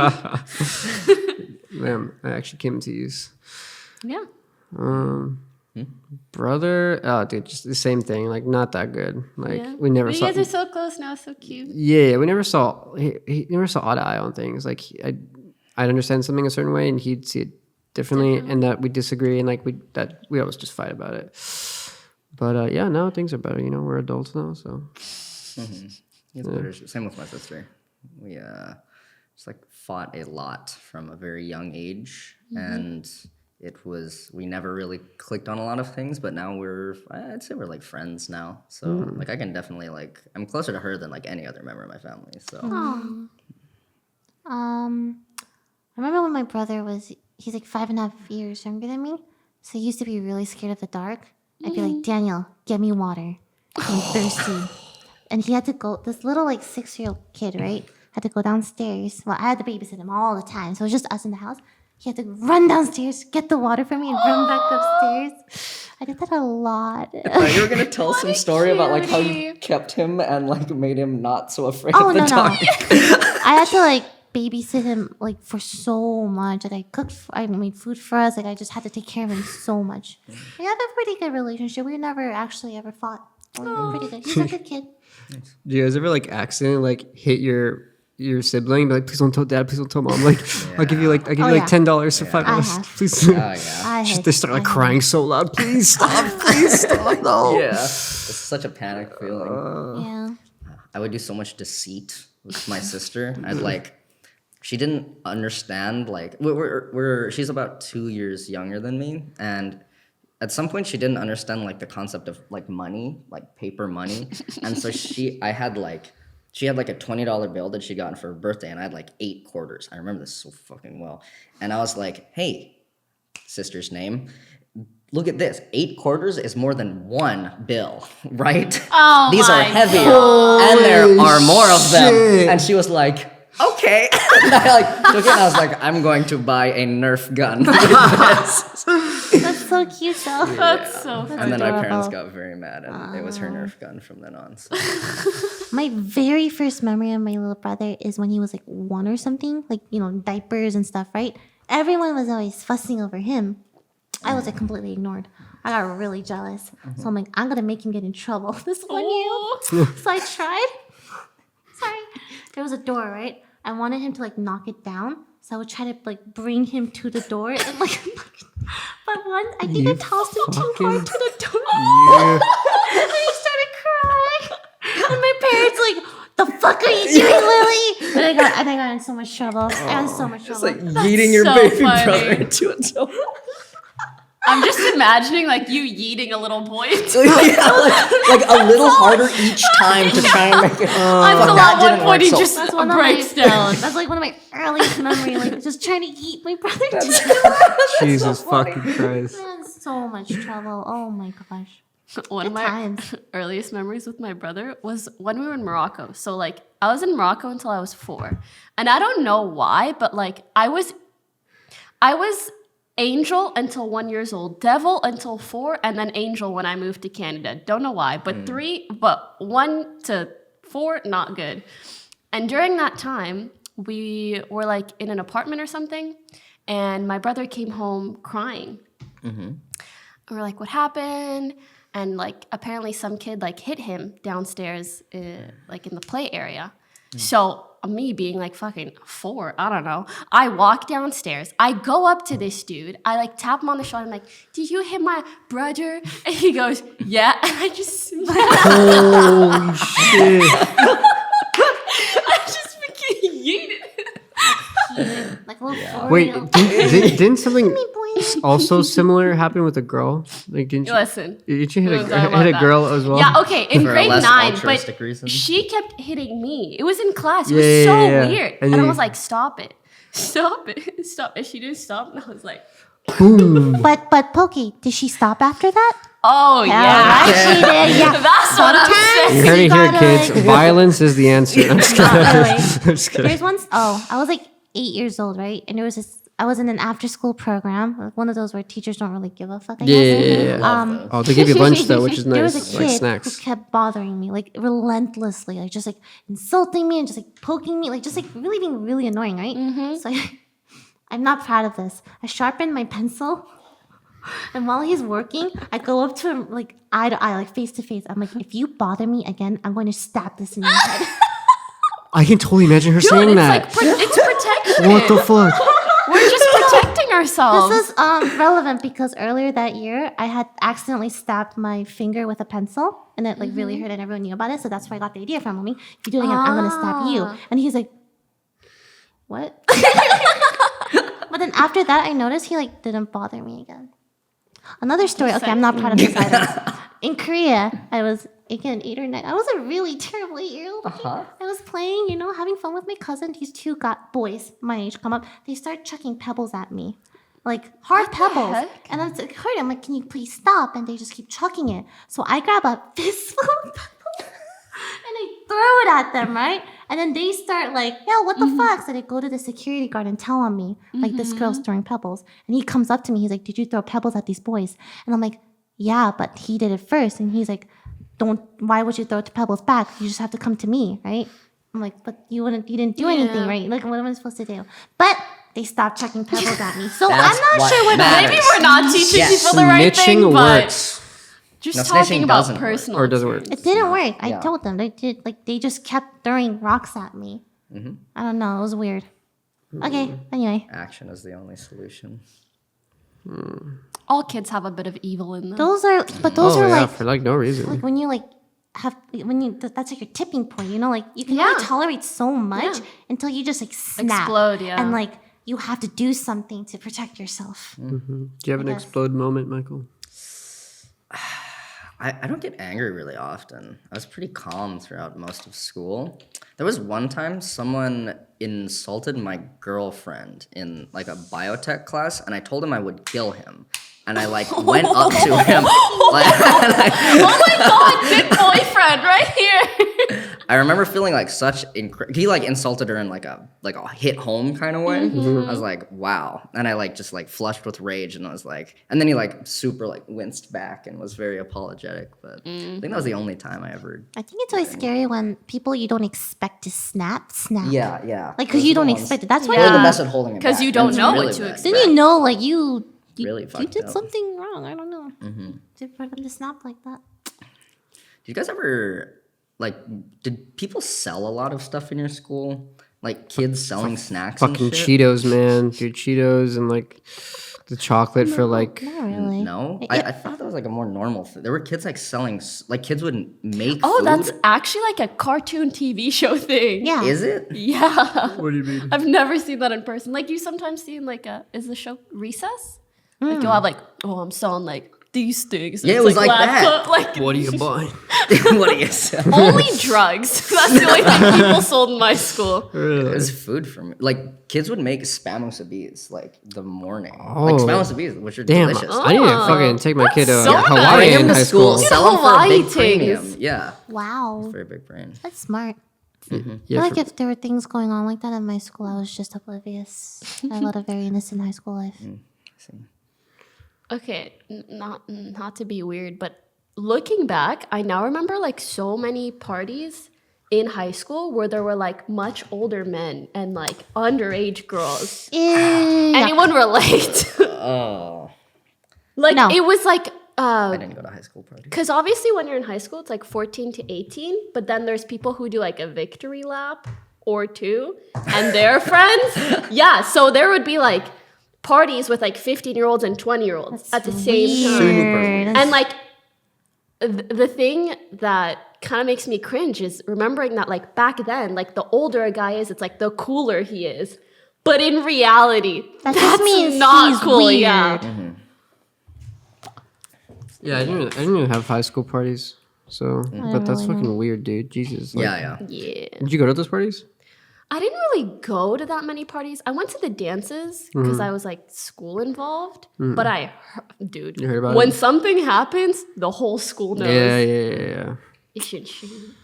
S2: Man, I actually came into use.
S1: Yeah.
S2: Brother, oh dude, just the same thing. Like not that good. Like
S1: Yeah.
S2: we never
S1: But
S2: saw.
S1: you guys are so close now, so cute.
S2: Yeah, we never saw. He never saw eye to eye on things. Like I'd understand something a certain way, and he'd see it differently, and that we disagree, and like we always just fight about it. But yeah, now things are better. You know, we're adults now, so.
S4: Same with my sister. We just like fought a lot from a very young age, and we never really clicked on a lot of things, but now I'd say we're like friends now. So like I can definitely like, I'm closer to her than like any other member of my family. So
S3: I remember when my brother he's like 5.5 years younger than me. So he used to be really scared of the dark. I'd be like, Daniel, get me water. I'm thirsty. And he had to go, this little like 6-year-old kid, right? Had to go downstairs. Well, I had to babysit him all the time. So it was just us in the house. He had to run downstairs, get the water for me, and run back upstairs. I did that a lot.
S4: you were gonna tell some story about like how you kept him and like made him not so afraid
S3: Oh,
S4: of the
S3: no.
S4: dark.
S3: I had to like babysit him like for so much. Like I made food for us. Like I just had to take care of him so much. We have a pretty good relationship. We never actually ever fought. We're pretty good. He's a good kid.
S2: Do you guys ever like accidentally like hit your sibling? Be like, please don't tell dad. Please don't tell mom. Like, I'll give you like
S3: yeah.
S2: $10 or $5.
S3: I have.
S2: Please.
S4: Oh yeah.
S2: They start like crying so loud. Please stop. Please stop. No.
S4: Yeah. It's such a panic feeling.
S3: Yeah.
S4: I would do so much deceit with my sister. She didn't understand, like, she's about 2 years younger than me, and at some point she didn't understand, like, the concept of, like, money, like, paper money, and so she had, like, a $20 bill that she got for her birthday, and I had, like, 8 quarters. I remember this so fucking well, and I was like, hey, sister's name, look at this. 8 quarters is more than 1 bill, right?
S1: Oh,
S4: These are
S1: my
S4: heavier,
S1: God.
S4: and there are more of them.
S2: shit.
S4: And she was like, okay. And I like took it and I was like, I'm going to buy a Nerf gun.
S3: That's so cute though.
S1: That's so funny.
S4: And then my parents
S3: adorable.
S4: got very mad, and it was her Nerf gun from then on. So.
S3: My very first memory of my little brother is when he was like 1 or something, like, you know, diapers and stuff, right? Everyone was always fussing over him. I was like completely ignored. I got really jealous. So I'm like, I'm going to make him get in trouble this one year. So I tried. Sorry. There was a door, right? I wanted him to like knock it down. So I would try to like bring him to the door and like, but I think I tossed him too hard to the door. And he started crying. And my parents like, the fuck are you doing, Lily? And I got in so much trouble. I got in so much trouble.
S4: It's like yeeting your
S1: so
S4: baby
S1: funny.
S4: brother into it. So.
S1: I'm just imagining like you yeeting a little boy into
S4: Yeah, like a little harder each time to try and make it.
S1: until
S4: that
S1: at one
S4: didn't
S1: point
S4: work,
S1: he
S4: so-
S1: just
S3: That's one of
S1: breaks
S3: my,
S1: down.
S3: That's like one of my earliest memories, like just trying to eat my brother. To the
S2: Jesus fucking Christ.
S3: I had so much trouble. Oh my gosh.
S1: One of
S3: Good
S1: my
S3: times.
S1: earliest memories with my brother was when we were in Morocco. So like I was in Morocco until I was 4. And I don't know why, but like I was angel until 1 year old, devil until 4, and then angel when I moved to Canada. Don't know why, but 1 to 4, not good. And during that time, we were like in an apartment or something, and my brother came home crying. And we're like, what happened? And like apparently some kid like hit him downstairs, like in the play area. So me being like fucking 4, I don't know. I walk downstairs. I go up to this dude. I like tap him on the shoulder. I'm like, did you hit my brother? And he goes, yeah. And I just
S2: Holy shit.
S1: I just fucking yeeted.
S3: Like a little
S2: Wait, didn't something
S3: me, boy.
S2: also similar happen with a girl? Like, didn't you?
S1: Listen.
S2: Did you
S1: We
S2: hit
S1: don't talk about
S2: a
S1: that.
S2: girl as well?
S1: Yeah, okay, in
S4: For a
S1: grade
S4: less
S1: 9, but
S4: altruistic reason?
S1: she kept hitting me. It was in class. It
S2: Yeah,
S1: was so
S2: yeah.
S1: weird.
S2: And
S1: And I
S2: you-
S1: was like, stop it. Stop it. Stop. And she didn't stop. And I was like,
S2: Boom.
S3: But Pokey, did she stop after that?
S1: oh, yeah.
S3: Yeah, she did. Yeah.
S1: That's what I'm saying.
S2: You heard it here,
S3: gotta,
S2: kids.
S3: like-
S2: Violence is the answer. I'm just kidding.
S3: Not really.
S2: I'm just kidding.
S3: There's once, I was like 8 years old, right? And there was this, I was in an after school program, like one of those where teachers don't really give a fuck, I guess.
S2: Yeah. Oh, they give you lunch though, which is
S3: There was
S2: nice.
S3: a
S2: Like
S3: kid
S2: snacks.
S3: who kept bothering me, like relentlessly, like just like insulting me and just like poking me, like just like really being really annoying, right? So I'm not proud of this. I sharpened my pencil And while he's working, I go up to him like eye to eye, like face to face. I'm like, if you bother me again, I'm going to stab this in your head.
S2: I can totally imagine her
S1: Dude,
S2: saying
S1: it's
S2: that.
S1: like it's protection.
S2: What the fuck?
S1: We're just protecting ourselves.
S3: This is relevant because earlier that year, I had accidentally stabbed my finger with a pencil, and it like really hurt, and everyone knew about it. So that's where I got the idea from. Mommy, if you do it again, I'm gonna stab you. And he's like, what? But then after that, I noticed he like didn't bother me again. Another story. Okay, I'm not proud of this either. In Korea, I was again 8 or 9. I was a really terrible 8-year-old. I was playing, having fun with my cousin. These two boys my age come up. They start chucking pebbles at me, like hard pebbles.
S1: heck?
S3: And I'm like, hurt. I'm like, can you please stop? And they just keep chucking it. So I grab a fistful of pebbles and I throw it at them, right? And then they start like, yo, what the fuck? So they go to the security guard and tell on me, like, this girl's throwing pebbles. And he comes up to me. He's like, did you throw pebbles at these boys? And I'm like, yeah, but he did it first. And he's like, why would you throw pebbles back? You just have to come to me, right? I'm like, but you didn't do anything, right? Like, what am I supposed to do? But they stopped chucking pebbles at me. So
S4: That's
S3: I'm not
S4: what
S3: sure what
S4: matters.
S1: Maybe we're not teaching
S4: Yes.
S1: people the right thing,
S2: Snitching
S1: but
S2: works.
S1: just
S4: No,
S1: talking
S4: snitching
S1: about
S4: doesn't work.
S1: personal.
S2: Or it doesn't work.
S3: It didn't work. I
S4: Yeah.
S3: told them. They just kept throwing rocks at me. I don't know. It was weird. Okay, anyway.
S4: Action is the only solution.
S1: All kids have a bit of evil in them.
S3: Those are
S2: yeah,
S3: like
S2: for like no reason.
S3: like when you like that's like your tipping point, like you can only tolerate so much until you just like snap.
S1: Explode, yeah.
S3: And like you have to do something to protect yourself.
S2: Do you have an
S3: guess.
S2: explode moment, Michael?
S4: I don't get angry really often. I was pretty calm throughout most of school. There was one time someone insulted my girlfriend in like a biotech class, and I told him I would kill him. And I like went up to him.
S1: Oh my god, good boyfriend right here.
S4: I remember feeling like such he like insulted her in like a hit home kind of way. I was like, wow. And I like just like flushed with rage, and I was like, and then he like super like winced back and was very apologetic. But I think that was the only time I ever.
S3: I think it's always scary when people you don't expect to snap.
S4: Yeah.
S3: Like because you don't expect it. That's why
S4: They're the best at holding it
S1: 'Cause
S4: back,
S1: you
S4: and
S1: don't
S4: it's
S1: know
S4: really
S1: what to
S4: bad.
S1: expect.
S3: then you know like you
S4: Really
S3: you
S4: fucked
S3: did
S4: up.
S3: something wrong. I don't know. For them to snap like that.
S4: Did you guys ever did people sell a lot of stuff in your school? Like kids selling snacks
S2: Fucking
S4: and shit?
S2: Cheetos, man. Dude, Cheetos and like the chocolate for like.
S3: Not really.
S4: No, I thought that was like a more normal thing. There were kids like selling, like kids would make
S1: Oh,
S4: food.
S1: that's actually like a cartoon TV show thing.
S3: Yeah.
S4: Is it?
S1: Yeah.
S2: What do you mean?
S1: I've never seen that in person. Like you sometimes see in like is the show Recess? Like you'll have like, oh, I'm selling like these things. And
S4: Yeah,
S1: it's,
S4: it was like that.
S1: laptop, Like
S2: What do you buy?
S4: What do you sell?
S1: only drugs. That's the only thing people sold in my school.
S4: It was food for me. Like kids would make spamosabis like the morning.
S2: Oh.
S4: Like spamosabis, which are
S2: Damn,
S4: delicious.
S2: I need to fucking take my kid to
S1: so
S2: Hawaii
S1: nice.
S4: Bring
S2: in
S4: them to
S2: high
S4: school,
S2: school.
S4: sell them for a
S1: Hawaii
S4: big premium.
S1: things.
S4: Yeah,
S3: Wow.
S4: very big brain.
S3: That's smart. I
S2: Yeah,
S3: feel like if there were things going on like that in my school, I was just oblivious. I led a very innocent high school life.
S1: Okay, not to be weird, but looking back, I now remember like so many parties in high school where there were like much older men and like underage girls. Anyone relate?
S4: Oh,
S1: Like
S3: No.
S1: it was like
S4: I didn't go to high school parties.
S1: because obviously when you're in high school it's like 14 to 18, but then there's people who do like a victory lap or two and they're friends. Yeah, so there would be like parties with like 15-year-olds and 20-year-olds at the same time.
S3: Weird.
S1: And like the thing that kind of makes me cringe is remembering that like back then, like the older a guy is, it's like the cooler he is. But in reality,
S3: That just
S1: that's
S3: means
S1: not
S3: he's
S1: cool.
S3: weird.
S1: Yeah.
S2: Yeah, I didn't even have high school parties. So, but that's fucking weird, dude. Jesus. Like,
S4: Yeah.
S1: Yeah.
S2: Did you go to those parties?
S1: I didn't really go to that many parties. I went to the dances because I was like school involved. But dude,
S2: You heard about
S1: when
S2: it?
S1: something happens, the whole school knows.
S2: Yeah.
S1: You should shoot.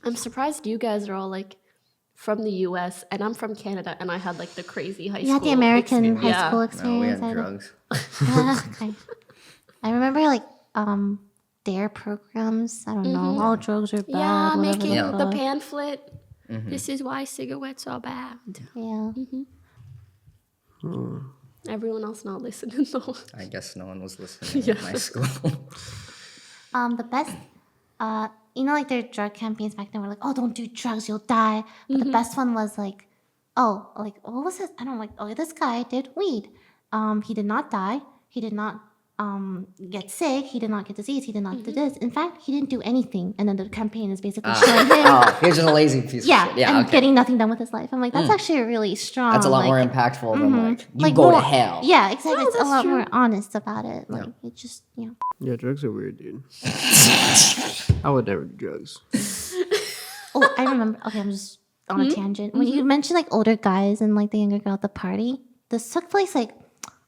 S1: I'm surprised you guys are all like from the US and I'm from Canada and I had like the crazy high school.
S3: You had the American
S1: experience.
S3: high
S1: Yeah.
S3: school
S4: No, we
S3: experience.
S4: had drugs.
S3: Okay. I remember like dare programs. I don't know. All drugs are bad.
S1: Yeah,
S3: whatever
S1: making
S3: the
S1: the
S3: fuck.
S1: pamphlet. This is why cigarettes are bad.
S3: Yeah.
S1: Everyone else not listening though.
S4: I guess no one was listening at my school.
S3: The best, you know, like their drug campaigns back then were like, oh, don't do drugs, you'll die. But the best one was like, oh, like what was it? I don't like. Oh, this guy did weed. He did not die. He did not get sick. He did not get disease. He did not do this. In fact, he didn't do anything. And then the campaign is basically showing him.
S4: Oh, he's just a lazy piece of shit. Yeah,
S3: and
S4: okay.
S3: getting nothing done with his life. I'm like, that's actually really strong.
S4: That's a lot
S3: like,
S4: more impactful than like you go to
S3: more-
S4: hell.
S3: Yeah, exactly. It's a
S1: that's
S3: lot
S1: true.
S3: more honest about it. Like it just,
S2: Yeah, drugs are weird, dude. I would never do drugs.
S3: Oh, I remember. Okay, I'm just on a tangent. When you mentioned like older guys and like the younger girl at the party, this took place like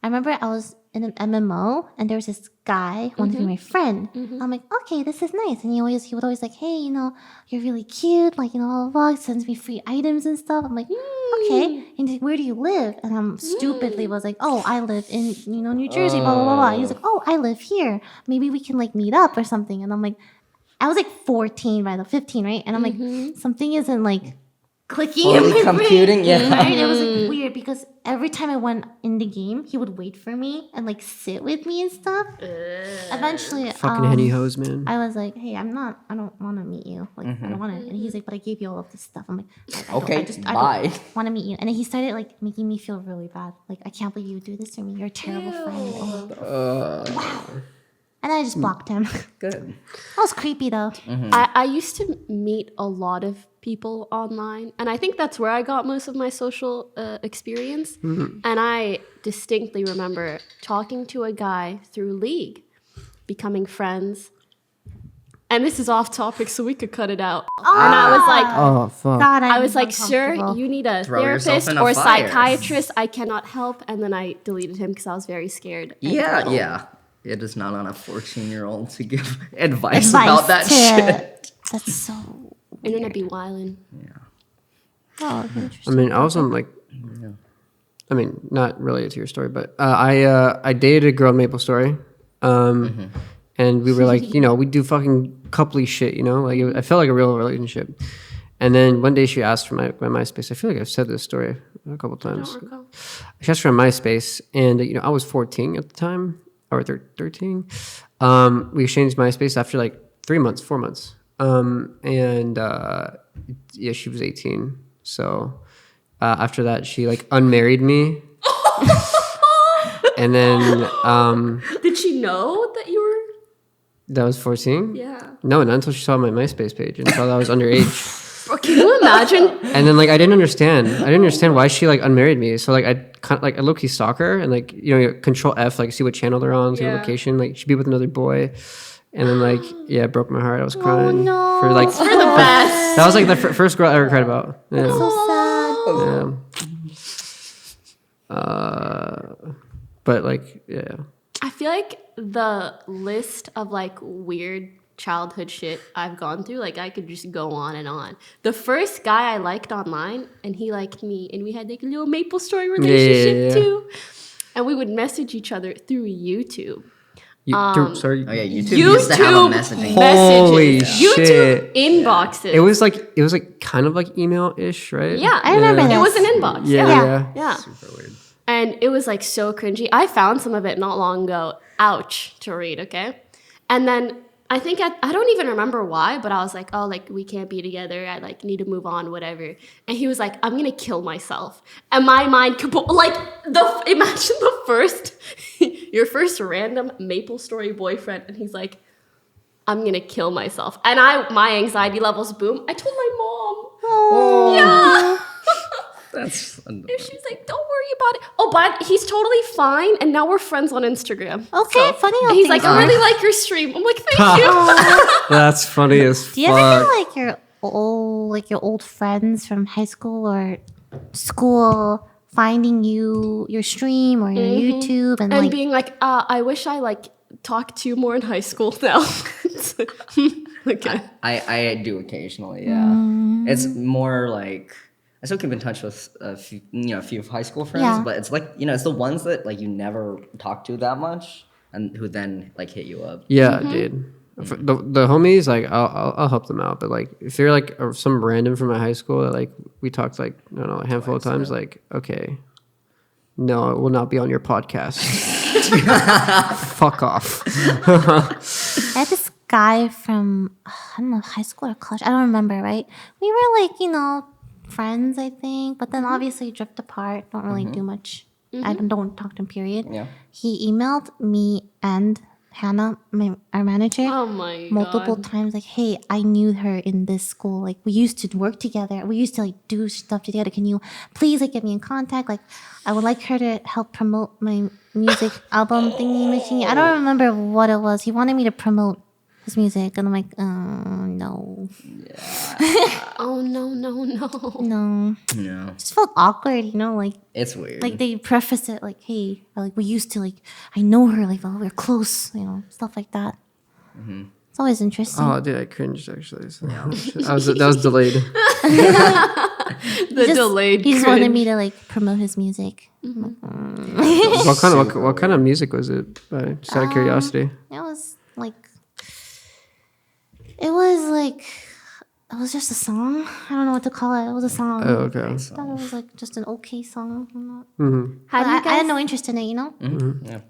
S3: I remember I was in an MMO and there was this guy who wanted to be my friend. I'm like, okay, this is nice. And he would always like, hey, you know, you're really cute. Like, you know, blah, blah, blah. Sends me free items and stuff. I'm like, okay. And he's like, where do you live? And I'm stupidly was like, oh, I live in, you know, New Jersey, blah, blah, blah, blah. He's like, oh, I live here. Maybe we can like meet up or something. And I'm like, I was like 14 by the 15, right? And I'm like, something isn't like clicking in
S4: Fully
S3: my
S4: computing,
S3: brain.
S4: yeah.
S3: Right? It was like weird because every time I went in the game, he would wait for me and like sit with me and stuff. Eventually,
S2: Fucking henny hoes, man.
S3: I was like, hey, I don't want to meet you. Like, I don't want to. And he's like, but I gave you all of this stuff. I'm like,
S4: Okay,
S3: I
S4: bye.
S3: don't want to meet you. And then he started like making me feel really bad. Like, I can't believe you would do this to me. You're a terrible friend. Wow. And then I just blocked him.
S4: Good.
S3: That was creepy though.
S1: I used to meet a lot of people online, and I think that's where I got most of my social experience. And I distinctly remember talking to a guy through League, becoming friends. And this is off topic, so we could cut it out. And I was like,
S2: Oh, fuck.
S3: God,
S1: I was like, sir, you need a
S4: Throw yourself
S1: therapist
S4: in a
S1: or
S4: fire.
S1: psychiatrist. I cannot help. And then I deleted him because I was very scared. And
S4: Yeah. It is not on a 14-year-old to give advice about that
S3: to-
S4: shit.
S3: That's so.
S1: Internet be wildin'.
S3: Oh,
S2: I
S3: interesting.
S2: mean, I was on like, I mean, not related to your story, but I dated a girl in Maple Story, and we were like, you know, we do fucking coupley shit, you know, like I felt like a real relationship. And then one day she asked for my MySpace. I feel like I've said this story a couple times. She asked for my MySpace, and you know, I was 14 at the time, or 13. We exchanged MySpace after like 4 months. Yeah, she was 18. So after that, she like unmarried me. And then
S1: Did she know that you were?
S2: that was 14?
S1: Yeah.
S2: No, not until she saw my MySpace page and saw that I was underage.
S1: Bro, can you imagine?
S2: And then like I didn't understand why she like unmarried me. So like I kind of like I low-key stalk her and like, you know, control F, like see what channel they're on, see what
S1: Yeah.
S2: location. Like she'd be with another boy. And then like, yeah, it broke my heart. I was crying
S3: no.
S2: for like
S1: You're the best.
S2: that was like the first girl I ever cried about. Yeah.
S3: So sad.
S2: Yeah. But like, yeah.
S1: I feel like the list of like weird childhood shit I've gone through, like I could just go on and on. The first guy I liked online, and he liked me, and we had like a little Maple Story relationship
S2: Yeah.
S1: too. And we would message each other through YouTube.
S2: Sorry.
S4: Oh yeah, YouTube used to have a messaging.
S2: Holy
S1: YouTube
S2: shit.
S1: inboxes.
S2: It was like kind of like email-ish, right?
S1: Yeah,
S3: I remember
S1: It
S3: this.
S1: was an inbox.
S2: Yeah.
S1: Yeah.
S4: Super weird.
S1: And it was like so cringy. I found some of it not long ago. Ouch to read, okay? And then I think I don't even remember why, but I was like, oh, like we can't be together. I like need to move on, whatever. And he was like, I'm gonna kill myself. And my mind imagine the first, your first random Maple Story boyfriend, and he's like, I'm gonna kill myself. And my anxiety levels boom. I told my mom.
S3: Oh.
S1: Yeah.
S4: That's
S1: And she's like, don't worry about it. Oh, but he's totally fine. And now we're friends on Instagram.
S3: Okay, funny how
S1: And he's
S3: things
S1: like, I
S3: are.
S1: really like your stream. I'm like, thank you.
S2: That's funny as fuck.
S3: Do you ever have like your old friends from high school or school finding your stream or your YouTube and
S1: And
S3: like
S1: being like, I wish I like talked to you more in high school now. Okay.
S4: I do occasionally, yeah. It's more like I still keep in touch with a few high school friends,
S3: Yeah.
S4: but it's like, you know, it's the ones that like you never talk to that much and who then like hit you up.
S2: Yeah, dude. For the homies, like I'll help them out, but like if you're like some random from my high school that like we talked like I don't know a handful of times, like okay, no, it will not be on your podcast. Fuck off.
S3: I had this guy from, I don't know, high school or college. I don't remember, right? We were like, friends, I think. But then obviously drift apart. Don't really do much. I don't talk to him, period.
S4: Yeah.
S3: He emailed me and Hannah, our manager,
S1: Oh my
S3: multiple
S1: God.
S3: times. Like, hey, I knew her in this school. Like, we used to work together. We used to like do stuff together. Can you please like get me in contact? Like, I would like her to help promote my music album thingy machine. I don't remember what it was. He wanted me to promote his music, and I'm like, no,
S1: Oh no.
S3: no.
S4: Yeah.
S3: Just felt awkward, like.
S4: It's weird.
S3: Like they preface it like, "Hey, like we used to like, I know her, like we're close, stuff like that." It's always interesting.
S2: Oh, dude, I cringed actually. So that was delayed.
S1: The delayed.
S3: He just wanted
S1: cringe.
S3: me to like promote his music.
S2: What kind of music was it? Just out of curiosity.
S3: It was just a song. I don't know what to call it. It was a song.
S2: Oh, okay.
S3: I thought it was like just an okay song.
S1: How do you
S3: I had
S1: guys?
S3: no interest in it,
S4: Yeah.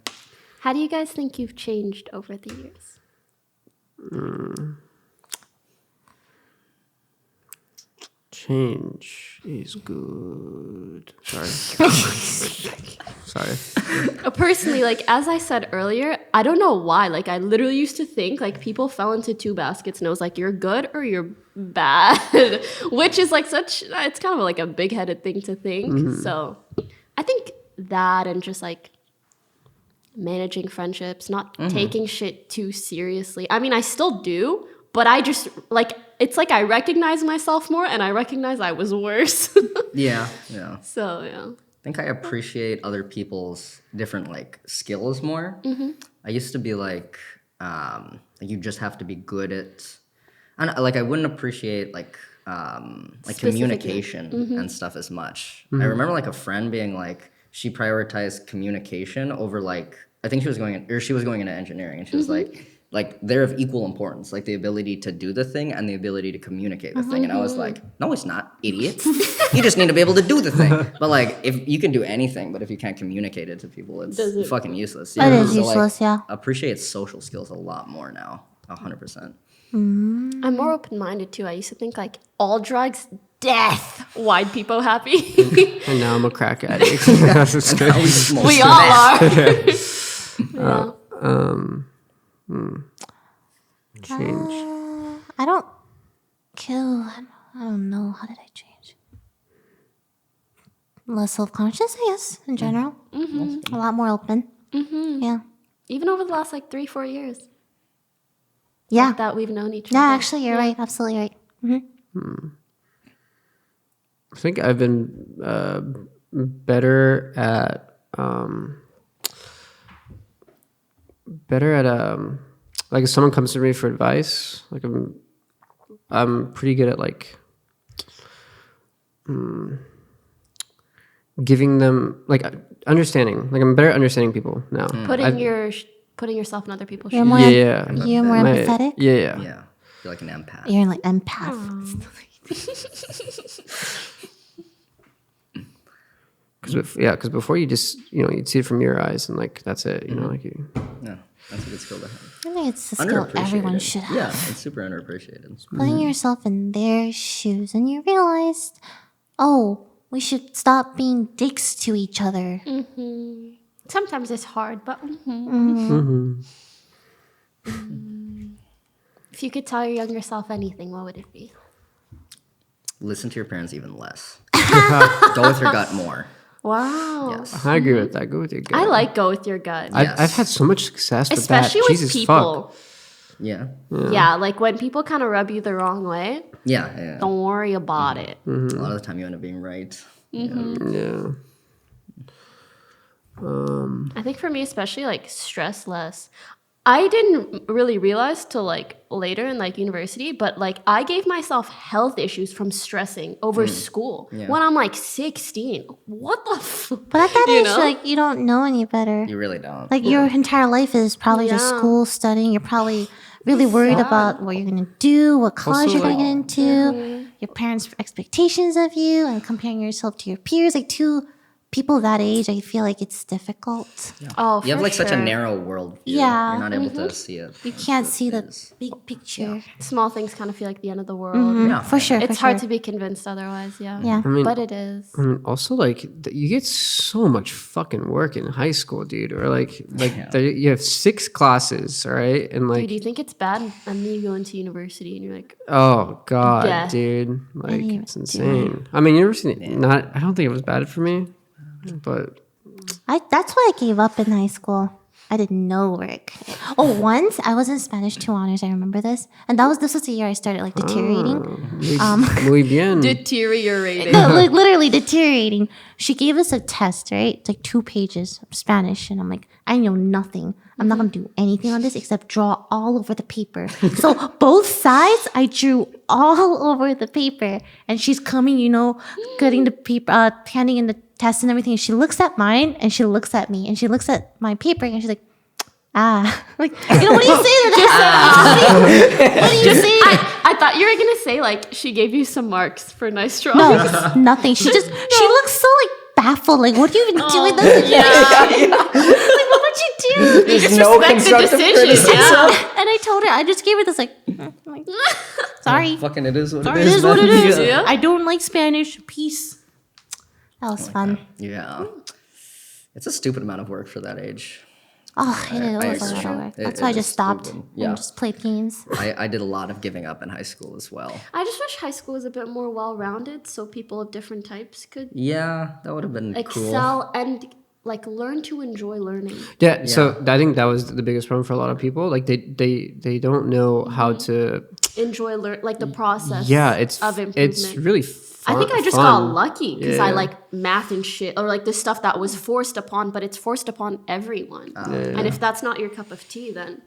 S1: How do you guys think you've changed over the years?
S2: Change is good. Sorry. Sorry.
S1: Personally, like as I said earlier, I don't know why. Like I literally used to think like people fell into two baskets, and it was like you're good or you're bad, which is like it's kind of like a big-headed thing to think. So I think that, and just like managing friendships, not taking shit too seriously. I mean, I still do, but I just like it's like I recognize myself more, and I recognize I was worse.
S4: Yeah.
S1: So yeah.
S4: I think I appreciate other people's different like skills more. I used to be like you just have to be good at, I wouldn't appreciate like communication and stuff as much. I remember like a friend being like, she prioritized communication over like, I think she was going into engineering, and she was like they're of equal importance, like the ability to do the thing and the ability to communicate the thing. And I was like, no, it's not, idiot. You just need to be able to do the thing. But like, if you can do anything, but if you can't communicate it to people, it's fucking useless.
S3: It is
S4: So,
S3: useless, yeah.
S4: Appreciate social skills a lot more now, 100%.
S1: I'm more open-minded too. I used to think like all drugs, death, white people happy.
S2: And now I'm a crack addict. That's good.
S1: We all are.
S2: Change.
S3: I don't kill. I don't know. How did I change? Less self-conscious, I guess, in general. A lot more open. Yeah.
S1: Even over the last like 3-4 years
S3: Yeah.
S1: that we've known each
S3: Yeah,
S1: other.
S3: actually, you're right. Absolutely right.
S2: I think I've been better at like if someone comes to me for advice, like I'm pretty good at like giving them like understanding. Like I'm better at understanding people now.
S1: Putting yourself in other people's
S3: You're
S1: shoes.
S3: more,
S2: Yeah.
S3: you're more empathetic.
S2: Yeah.
S4: Yeah. You're like an empath.
S3: You're like empath.
S2: Because before you just you'd see it from your eyes and like that's it. Like you.
S4: Yeah. That's a good skill to have.
S3: I think it's a skill everyone should have.
S4: Yeah, it's super underappreciated.
S3: Putting yourself in their shoes, and you realized, oh, we should stop being dicks to each other.
S1: Sometimes it's hard, but if you could tell your younger self anything, what would it be?
S4: Listen to your parents even less. Go with your gut more.
S1: Wow.
S4: Yes.
S2: I agree with that. Go with your gut.
S1: I like go with your gut.
S2: I've had so much success with
S1: Especially
S2: that.
S1: with
S2: Jesus
S1: people.
S2: fuck.
S4: Yeah.
S1: Yeah, like when people kind of rub you the wrong way,
S4: Yeah.
S1: don't worry about it.
S4: A lot of the time you end up being right.
S2: Yeah.
S1: I think for me, especially like stress less. I didn't really realize till like later in like university, but like I gave myself health issues from stressing over school when I'm like 16. What the fuck?
S3: But at that age,
S1: know?
S3: like you don't know any better.
S4: You really don't.
S3: Like your entire life is probably just
S1: Yeah.
S3: school, studying. You're probably really worried about what you're gonna do, what college
S2: Also,
S3: you're gonna
S2: like-
S3: get into, your parents' expectations of you, and comparing yourself to your peers. Like two people that age, I feel like it's difficult.
S1: Oh,
S4: You have
S1: for
S4: like such a
S1: sure.
S4: narrow world view.
S3: Yeah.
S4: You're not able to see it.
S3: You can't see the
S4: is.
S3: big picture.
S1: Small things kind of feel like the end of the world.
S4: Yeah.
S3: For sure.
S1: It's hard to be convinced otherwise,
S3: Yeah.
S2: I mean,
S1: but it is.
S2: I mean, also like you get so much fucking work in high school, dude. Or like you have 6 classes, all right, and like
S1: Dude, do you think it's bad? And then you go into university and you're like,
S2: oh god,
S1: Yeah.
S2: dude, like
S3: didn't even
S2: it's
S3: do
S2: insane. I mean, university not. I don't think it was bad for me, but
S3: That's why I gave up in high school. I did no work. Oh, once I was in Spanish 2 honors. I remember this, and this was the year I started like deteriorating.
S2: muy bien.
S1: deteriorating.
S3: No, like literally deteriorating. She gave us a test, right? It's like 2 pages of Spanish, and I'm like, I know nothing. I'm not gonna do anything on this except draw all over the paper. So both sides, I drew all over the paper, and she's coming, getting the paper, handing in the test and everything. And she looks at mine, and she looks at me, and she looks at my paper, and she's like, like, what do you say to that? What do you say?
S1: I thought you were going to say, like, she gave you some marks for nice drawings.
S3: No, nothing. She looks so like baffled. Like, what are you even doing?
S1: Yeah.
S3: Like, what would you do?
S4: There's no
S1: Respect the
S4: constructive
S1: decision.
S4: criticism.
S1: Yeah.
S3: And I told her, I just gave her this like sorry.
S4: Fucking it is what
S3: Sorry,
S4: it
S3: it
S4: is.
S3: is what it
S4: man.
S3: is.
S1: Yeah.
S3: I don't like Spanish. Peace. That was fun.
S4: Yeah. It's a stupid amount of work for that age.
S3: Oh, it
S4: I
S3: was a lot
S4: agree.
S3: of work.
S4: It-
S3: That's
S4: it
S3: why I
S4: is
S3: just stopped
S4: stupid. Yeah.
S3: and just played games.
S4: I did a lot of giving up in high school as well.
S1: I just wish high school was a bit more well-rounded so people of different types could
S4: Yeah, that would have been cool.
S1: excel and like learn to enjoy learning.
S2: Yeah, so I think that was the biggest problem for a lot of people. Like they don't know how to.
S1: Enjoy like the process
S2: Yeah, it's
S1: of improvement.
S2: it's really.
S1: I think I just
S2: fun.
S1: got lucky because I
S2: Yeah.
S1: like math and shit, or like the stuff that was forced upon, but it's forced upon everyone. And if that's not your cup of tea, then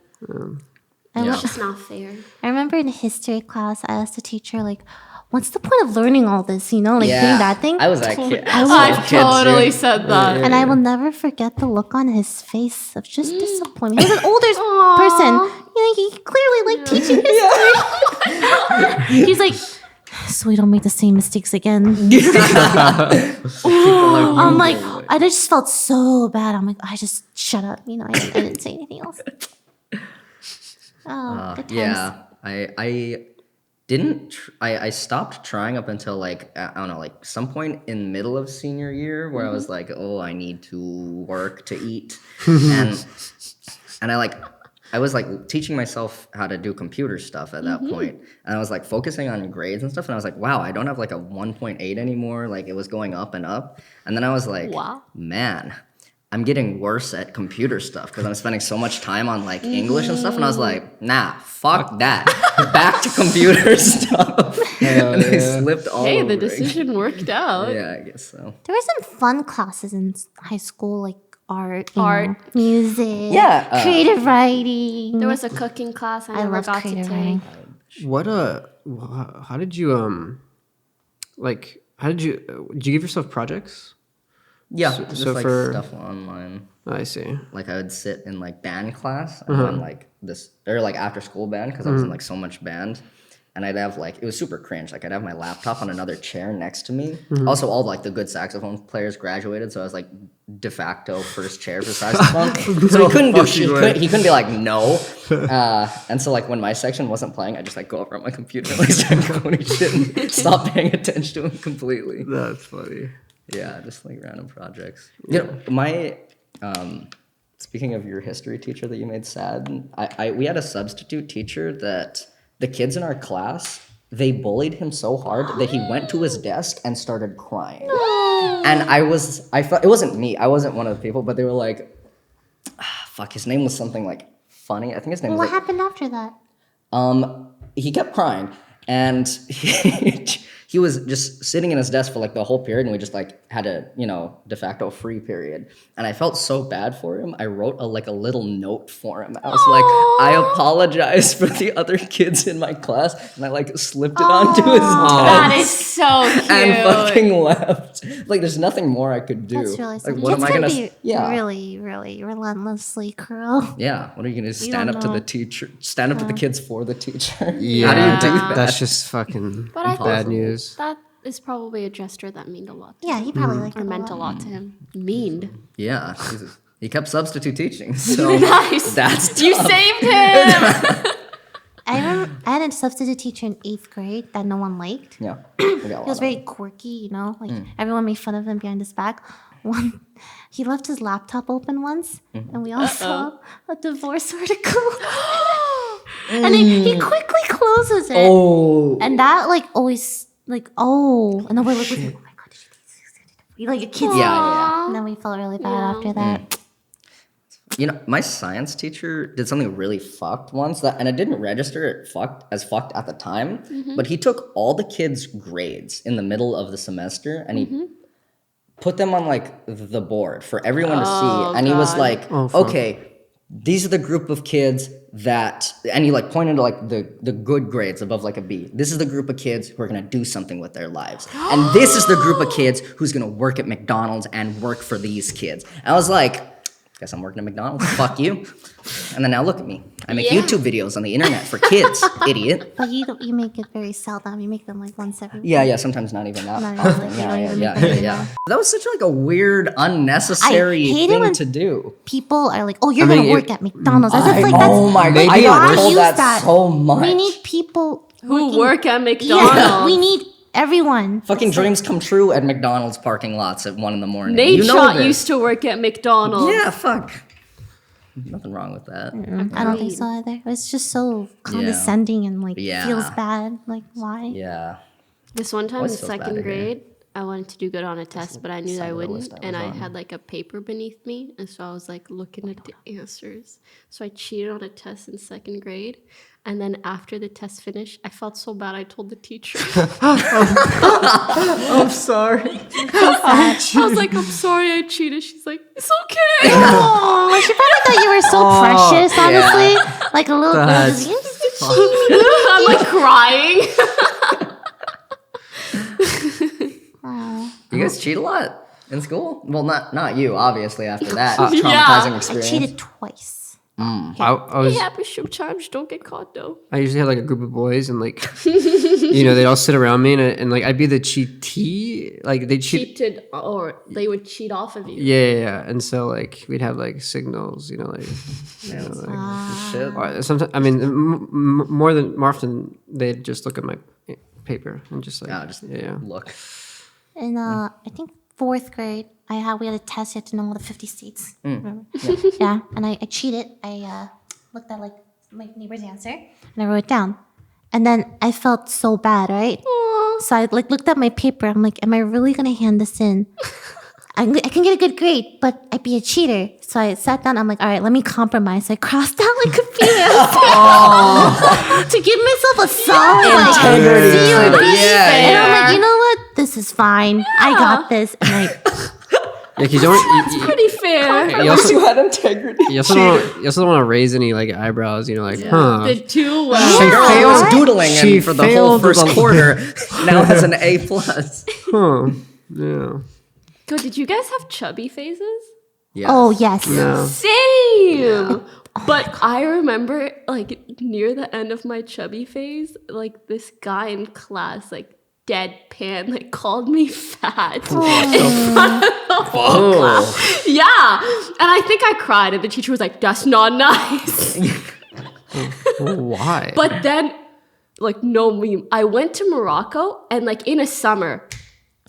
S1: it's just not fair.
S3: I remember in history class, I asked the teacher, like, what's the point of learning all this, like doing that thing?
S4: I was that kid.
S1: I totally said that.
S3: And I will never forget the look on his face of just disappointment. He was an older person. He clearly liked teaching history. He's like, so we don't make the same mistakes again. I'm like, I just felt so bad. I'm like, I just shut up. I didn't say anything else. Oh, good times.
S4: Yeah, I didn't. I stopped trying up until like I don't know, like some point in middle of senior year where I was like, oh, I need to work to eat, and I was like teaching myself how to do computer stuff at that point. And I was like focusing on grades and stuff. And I was like, wow, I don't have like a 1.8 anymore. Like it was going up and up. And then I was like,
S1: Wow.
S4: man, I'm getting worse at computer stuff because I'm spending so much time on like English and stuff. And I was like, nah, fuck that. Back to computer stuff. And I slipped all
S1: Hey,
S4: over
S1: the
S4: again.
S1: decision worked out.
S4: Yeah, I guess so.
S3: There were some fun classes in high school, like art, music,
S4: Yeah,
S3: creative writing.
S1: There was a cooking class I never
S3: love
S1: got to
S3: creative
S1: take.
S3: writing.
S2: What how did you did you give yourself projects?
S4: Yeah,
S2: So-
S4: just
S2: so
S4: like
S2: for-
S4: stuff online.
S2: I see.
S4: Like I would sit in like band class and then like this or like after school band because I was in like so much band, and I'd have like it was super cringe. Like I'd have my laptop on another chair next to me. Also, all like the good saxophone players graduated, so I was like de facto first chair for saxophone. So he couldn't do shit. He couldn't be like no. And so like when my section wasn't playing, I just like go over on my computer and like start coding shit and stop paying attention to him completely.
S2: That's funny.
S4: Yeah, just like random projects. You know, my speaking of your history teacher that you made sad, we had a substitute teacher that the kids in our class, they bullied him so hard that he went to his desk and started crying. And I felt it wasn't me. I wasn't one of the people, but they were like, fuck, his name was something like funny. I think his name
S3: Well,
S4: was
S3: what happened after that?
S4: he kept crying, and he was just sitting in his desk for like the whole period, and we just like had a de facto free period. And I felt so bad for him. I wrote a little note for him. I was like, I apologize for the other kids in my class, and I like slipped it onto his
S1: That
S4: desk
S1: is so cute.
S4: and fucking left. Like there's nothing more I could do.
S3: That's really
S4: like
S3: sad.
S4: what am
S3: Kids
S4: I
S3: can
S4: gonna?
S3: be
S4: Yeah.
S3: really, really relentlessly cruel.
S4: Yeah. What are you gonna do? Stand
S3: don't
S4: up to
S3: know.
S4: the teacher? Stand up to the kids for the teacher?
S2: Yeah,
S4: How do you do that?
S2: That's just fucking
S1: But I
S2: bad
S1: think
S2: news.
S1: that is probably a gesture that meant a lot to
S3: Yeah,
S1: him.
S3: he probably liked
S1: Or
S3: it a
S1: meant a
S3: lot.
S1: lot to him. Meaned.
S4: Yeah, he kept substitute teaching, so
S1: Nice.
S4: that's
S1: You
S4: tough.
S1: saved him!
S3: I remember I had a substitute teacher in 8th grade that no one liked.
S4: Yeah, we got a
S3: He
S4: lot
S3: was
S4: of
S3: very
S4: them.
S3: quirky, you know. Like everyone made fun of him behind his back. He left his laptop open once, and we all saw a divorce article. And he quickly closes it,
S4: Oh,
S3: and that like always like and then we're like, oh my god, did you like a kid's
S4: yeah.
S3: And then we felt really bad
S1: Yeah.
S3: after that.
S4: You know, my science teacher did something really fucked once and it didn't register it fucked at the time, but he took all the kids' grades in the middle of the semester and he put them on like the board for everyone to see. And he was like, okay, these are the group of kids that, and he like pointed to like the good grades above like a B. This is the group of kids who are gonna do something with their lives. And this is the group of kids who's gonna work at McDonald's and work for these kids. And I was like, guess I'm working at McDonald's. Fuck you. And then now look at me. I make YouTube videos on the internet for kids, idiot.
S3: But you make it very seldom. You make them like once every week.
S4: Yeah, sometimes not even that.
S3: Not even, like, you don't even make them anymore.
S4: That was such like a weird, unnecessary
S3: I hate it
S4: thing
S3: when
S4: to do.
S3: People are like, oh, you're
S2: I mean,
S3: gonna work at McDonald's. I was like,
S4: Oh my god, I
S2: maybe
S4: got
S2: worse.
S4: told
S3: use
S4: that,
S3: that.
S4: so much.
S3: we need people
S1: Who work at McDonald's.
S3: Yeah, we need everyone.
S4: Fucking
S3: It's like-
S4: dreams come true at McDonald's parking lots at 1 a.m.
S1: Nate
S4: You know
S1: Shot
S4: this.
S1: used to work at McDonald's.
S4: Yeah, fuck. Nothing wrong with that.
S3: I don't think so either. It's just so condescending and like
S4: Yeah.
S3: feels bad. Like why?
S4: Yeah.
S1: This one time in
S4: Always feels bad to
S1: second
S4: hear.
S1: grade, I wanted to do good on a test, but I knew that I
S4: side of the
S1: wouldn't.
S4: list I
S1: And
S4: was
S1: I
S4: on.
S1: had like a paper beneath me. And so I was like looking at the answers. So I cheated on a test in second grade. And then after the test finished, I felt so bad. I told the teacher.
S2: I'm sorry.
S1: I was like, I'm sorry I cheated. She's like, it's okay.
S3: Oh, she probably thought you were so precious, honestly. Like a little girl.
S2: That's
S3: Just,
S1: I'm like crying.
S4: You guys cheat a lot in school? Well, not you, obviously, after that
S1: Yeah.
S4: traumatizing
S3: I
S4: experience.
S3: cheated twice.
S2: I was.
S1: It happens sometimes. Don't get caught though.
S2: I usually had like a group of boys, and like, they'd all sit around me, and like I'd be the cheatee. Like they cheat.
S1: Cheated, or they would cheat off of you.
S2: Yeah. And so like we'd have like signals, like.
S4: Shit.
S2: Or sometimes, I mean, more often they'd just look at my paper and just like,
S4: No, just look.
S3: In I think 4th grade, we had a test. You had to know all the 50 states. Remember? Yeah. And I cheated. I looked at like my neighbor's answer and I wrote it down. And then I felt so bad, right? So I like looked at my paper. I'm like, am I really gonna hand this in? I can get a good grade, but I'd be a cheater. So I sat down. I'm like, all right, let me compromise. So I crossed out like a few answers to give myself a solid like
S4: Integrity.
S3: C or D.
S4: Yeah,
S3: And I'm like, you know what? This is fine. I got this. And I
S2: Yeah, 'cause you don't.
S1: Pretty fair.
S2: You also,
S4: had integrity.
S2: you also don't want to raise any like eyebrows. Like, huh?
S1: Did too
S4: The
S1: well.
S4: girl who was doodling
S2: She
S4: for the whole
S2: failed
S4: first
S2: the-
S4: quarter now has an A+.
S2: Huh? Yeah.
S1: Go, did you guys have chubby phases?
S4: Yes.
S3: oh yes.
S2: No.
S1: Same. But I remember, like, near the end of my chubby phase, like, this guy in class, like, deadpan, like, called me fat in front of the whole class. Yeah. And I think I cried, and the teacher was like, that's not nice.
S2: Why?
S1: But then, like, no meme. I went to Morocco, and, like, in a summer,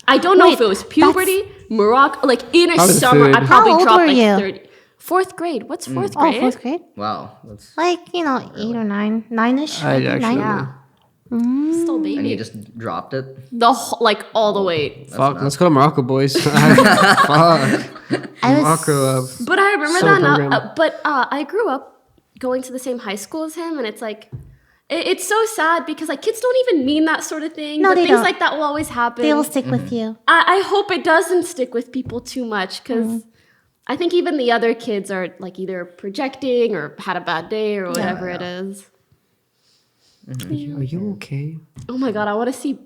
S1: I don't know if it was puberty, Morocco, like, in a
S2: Probably the
S1: summer,
S2: food.
S1: I probably
S3: How old
S1: dropped,
S3: were
S1: like,
S3: you?
S1: 30. 4th grade. What's 4th
S3: Oh,
S1: grade?
S3: 4th grade?
S4: Wow. That's,
S3: Like, 8 or 9. 9-ish.
S2: I
S3: maybe,
S2: actually
S3: 9.
S1: Yeah. Still baby.
S4: and you just dropped it?
S1: The whole, like, all the way.
S2: Fuck. Let's go to Morocco, boys. Fuck.
S3: I was
S2: Morocco.
S1: But I remember
S2: Summer
S1: that now.
S2: program.
S1: But I grew up going to the same high school as him, and it's like, it's so sad because like kids don't even mean that sort of thing.
S3: No,
S1: but
S3: they
S1: things
S3: don't.
S1: like that will always happen.
S3: They'll stick with you.
S1: I hope it doesn't stick with people too much because I think even the other kids are like either projecting or had a bad day or whatever it is.
S2: Are you okay?
S1: Oh my god, I want to see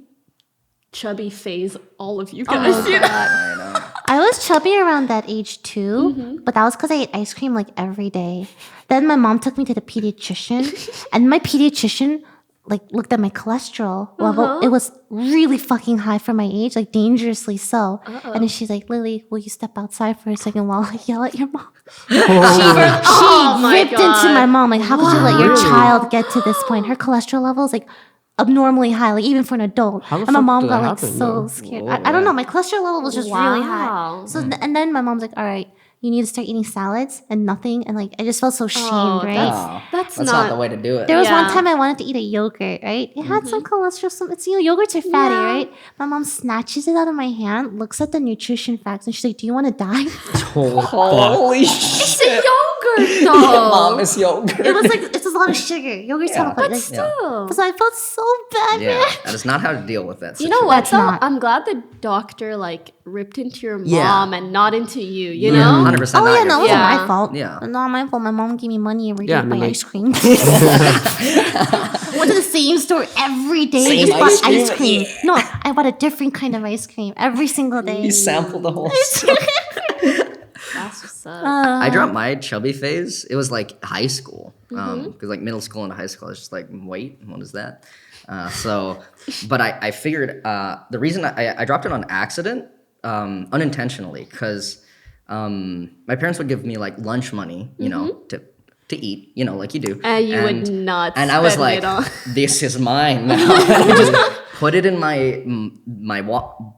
S1: chubby phase all of you guys.
S3: Oh
S1: you know?
S4: I know.
S3: I was chubby around that age too, but that was because I ate ice cream like every day. Then my mom took me to the pediatrician, and my pediatrician like looked at my cholesterol level. It was really fucking high for my age, like dangerously so. And then she's like, Lily, will you step outside for a second while I yell at your mom? She ripped into my mom. Like, how could you let your child get to this point? Her cholesterol level is like abnormally high, like even for an adult.
S2: How the
S3: And my
S2: fuck
S3: mom
S2: did
S3: got
S2: that
S3: like
S2: happen,
S3: so
S2: though?
S3: scared. I don't know. My cholesterol level was just really high.
S1: Wow.
S3: So and then my mom's like, all right, you need to start eating salads and nothing. And like, I just felt so shamed, right?
S4: Oh,
S1: That's
S4: not
S1: not
S4: the way to do it.
S3: There was one
S1: Yeah.
S3: time I wanted to eat a yogurt, right? It had some cholesterol. It's yogurts are fatty,
S1: Yeah.
S3: right? My mom snatches it out of my hand, looks at the nutrition facts, and she's like, "Do you want to die?"
S2: Holy fuck.
S4: Holy shit!
S1: yogurt though.
S4: Mom is yogurt.
S3: It was like it's a lot of sugar. Yogurts have
S4: Yeah.
S3: like,
S1: Still.
S3: so I felt so bad,
S4: Yeah,
S3: man.
S4: that is not how to deal with that.
S1: You know what?
S3: That's
S1: Though?
S3: not.
S1: I'm glad the doctor like ripped into your mom
S4: Yeah.
S1: and not into you. You
S4: Yeah,
S1: know?
S4: 100%.
S3: Oh
S4: not
S3: yeah,
S4: your
S3: no, it
S4: fault.
S3: wasn't
S1: Yeah.
S3: my fault.
S4: Yeah.
S3: Not my fault. My mom gave me money every day
S2: Yeah, I
S3: to
S2: mean,
S3: buy
S2: like-
S3: ice cream. Went to the same store every day.
S4: Same
S3: just bought
S4: ice cream?
S3: ice cream. No, I bought a different kind of ice cream every single day.
S4: You sampled the whole store.
S1: That's what's up.
S4: I dropped my chubby phase. It was like high school. Because like middle school and high school, I was just like, wait, what is that? But I figured the reason I dropped it on accident, unintentionally, because my parents would give me like lunch money, you know, to eat, you know, like you do.
S1: And you would not
S4: And I was
S1: spend
S4: like,
S1: it on-
S4: this is mine now. I just put it in my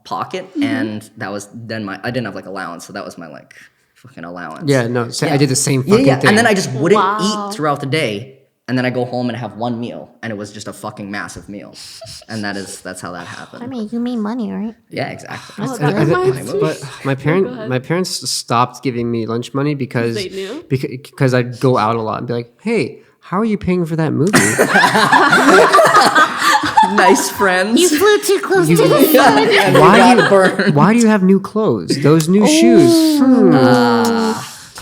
S4: pocket, and that was then I didn't have like allowance, so that was my like fucking allowance.
S2: Yeah, no, I did the same fucking thing.
S4: And then I just wouldn't
S1: Wow.
S4: eat throughout the day. And then I go home and have one meal, and it was just a fucking massive meal. And that's how that happened.
S3: I mean, you made money, right?
S4: Yeah, exactly.
S1: Oh, that reminds me.
S2: But my parents stopped giving me lunch money because
S1: They knew?
S2: because I'd go out a lot and be like, hey, how are you paying for that movie?
S4: Nice friends.
S3: You flew too close to the sun.
S4: And
S2: why
S4: we
S2: do
S4: got burned.
S2: why do you have new clothes? Those new shoes.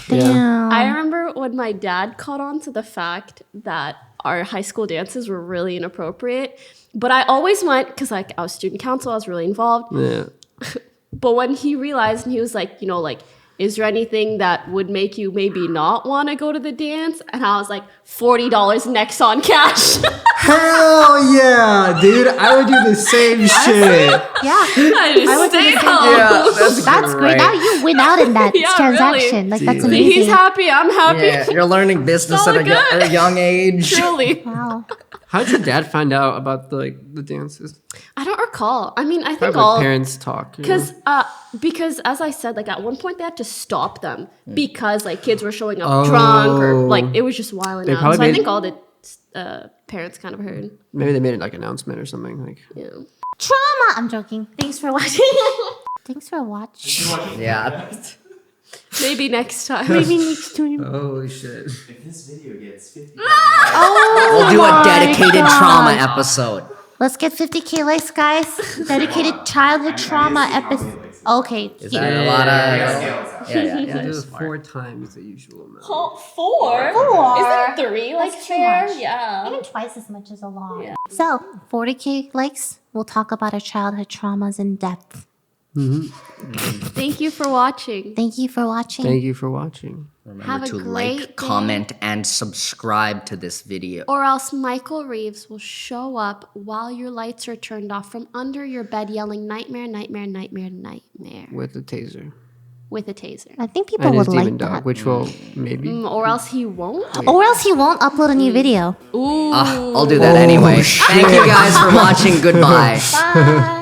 S3: Damn.
S1: I remember when my dad caught on to the fact that our high school dances were really inappropriate. But I always went, because like I was student council, I was really involved.
S2: Yeah.
S1: But when he realized, and he was like, you know, like, is there anything that would make you maybe not want to go to the dance? And I was like, $40 next on cash.
S2: Hell yeah, dude! I would do the same shit.
S3: Yeah.
S1: I just
S3: would do the
S1: stayed
S3: same
S1: home.
S4: Yeah,
S3: That's great. Now you win out in that
S1: Yeah,
S3: transaction.
S1: really.
S3: Like that's
S1: See,
S3: amazing.
S1: he's happy, I'm happy.
S4: Yeah, you're learning business
S1: So
S4: at
S1: good.
S4: a young age.
S1: Truly.
S3: Wow.
S2: How did your dad find out about the dances?
S1: I don't recall. I mean, I think
S2: Probably
S1: all...
S2: parents talk. you know?
S1: Because as I said, like at one point they had to stop them because like kids were showing up drunk or like it was just wilding
S2: They
S1: out.
S2: probably
S1: So I
S2: made-
S1: think all the parents kind of heard.
S2: Maybe they made like an announcement or something. Like,
S1: Yeah.
S3: Trauma. I'm joking. Thanks for watching. Thanks for watching.
S4: Yeah.
S1: Maybe next time.
S3: Maybe next time.
S2: holy shit!
S5: If this video gets 50,
S4: We'll do a dedicated trauma episode.
S3: Let's get 50K likes, guys. Dedicated childhood trauma episode. Okay.
S4: Is that a lot of... Yeah.
S2: It was
S4: Smart.
S2: 4 times the usual amount.
S1: Four?
S3: Four.
S1: Isn't 3 like
S3: That's too
S1: fair?
S3: much.
S1: Yeah.
S3: Even twice as much as a lot. So, 40K likes. We'll talk about our childhood traumas in depth.
S1: Thank you for watching.
S3: Thank you for watching.
S2: Thank you for watching.
S4: Remember
S1: Have a
S4: to
S1: great
S4: like,
S1: day.
S4: comment, and subscribe to this video.
S1: Or else Michael Reeves will show up while your lights are turned off from under your bed yelling nightmare, nightmare, nightmare, nightmare
S2: With a taser
S1: with a taser.
S3: I think people
S2: and his
S3: would
S2: demon
S3: like
S2: dog,
S3: that.
S2: which will maybe.
S1: Or else he won't.
S3: Or else he won't upload a new video.
S1: Ooh.
S4: I'll do that anyway. Thank you guys for watching. Goodbye.
S3: Bye.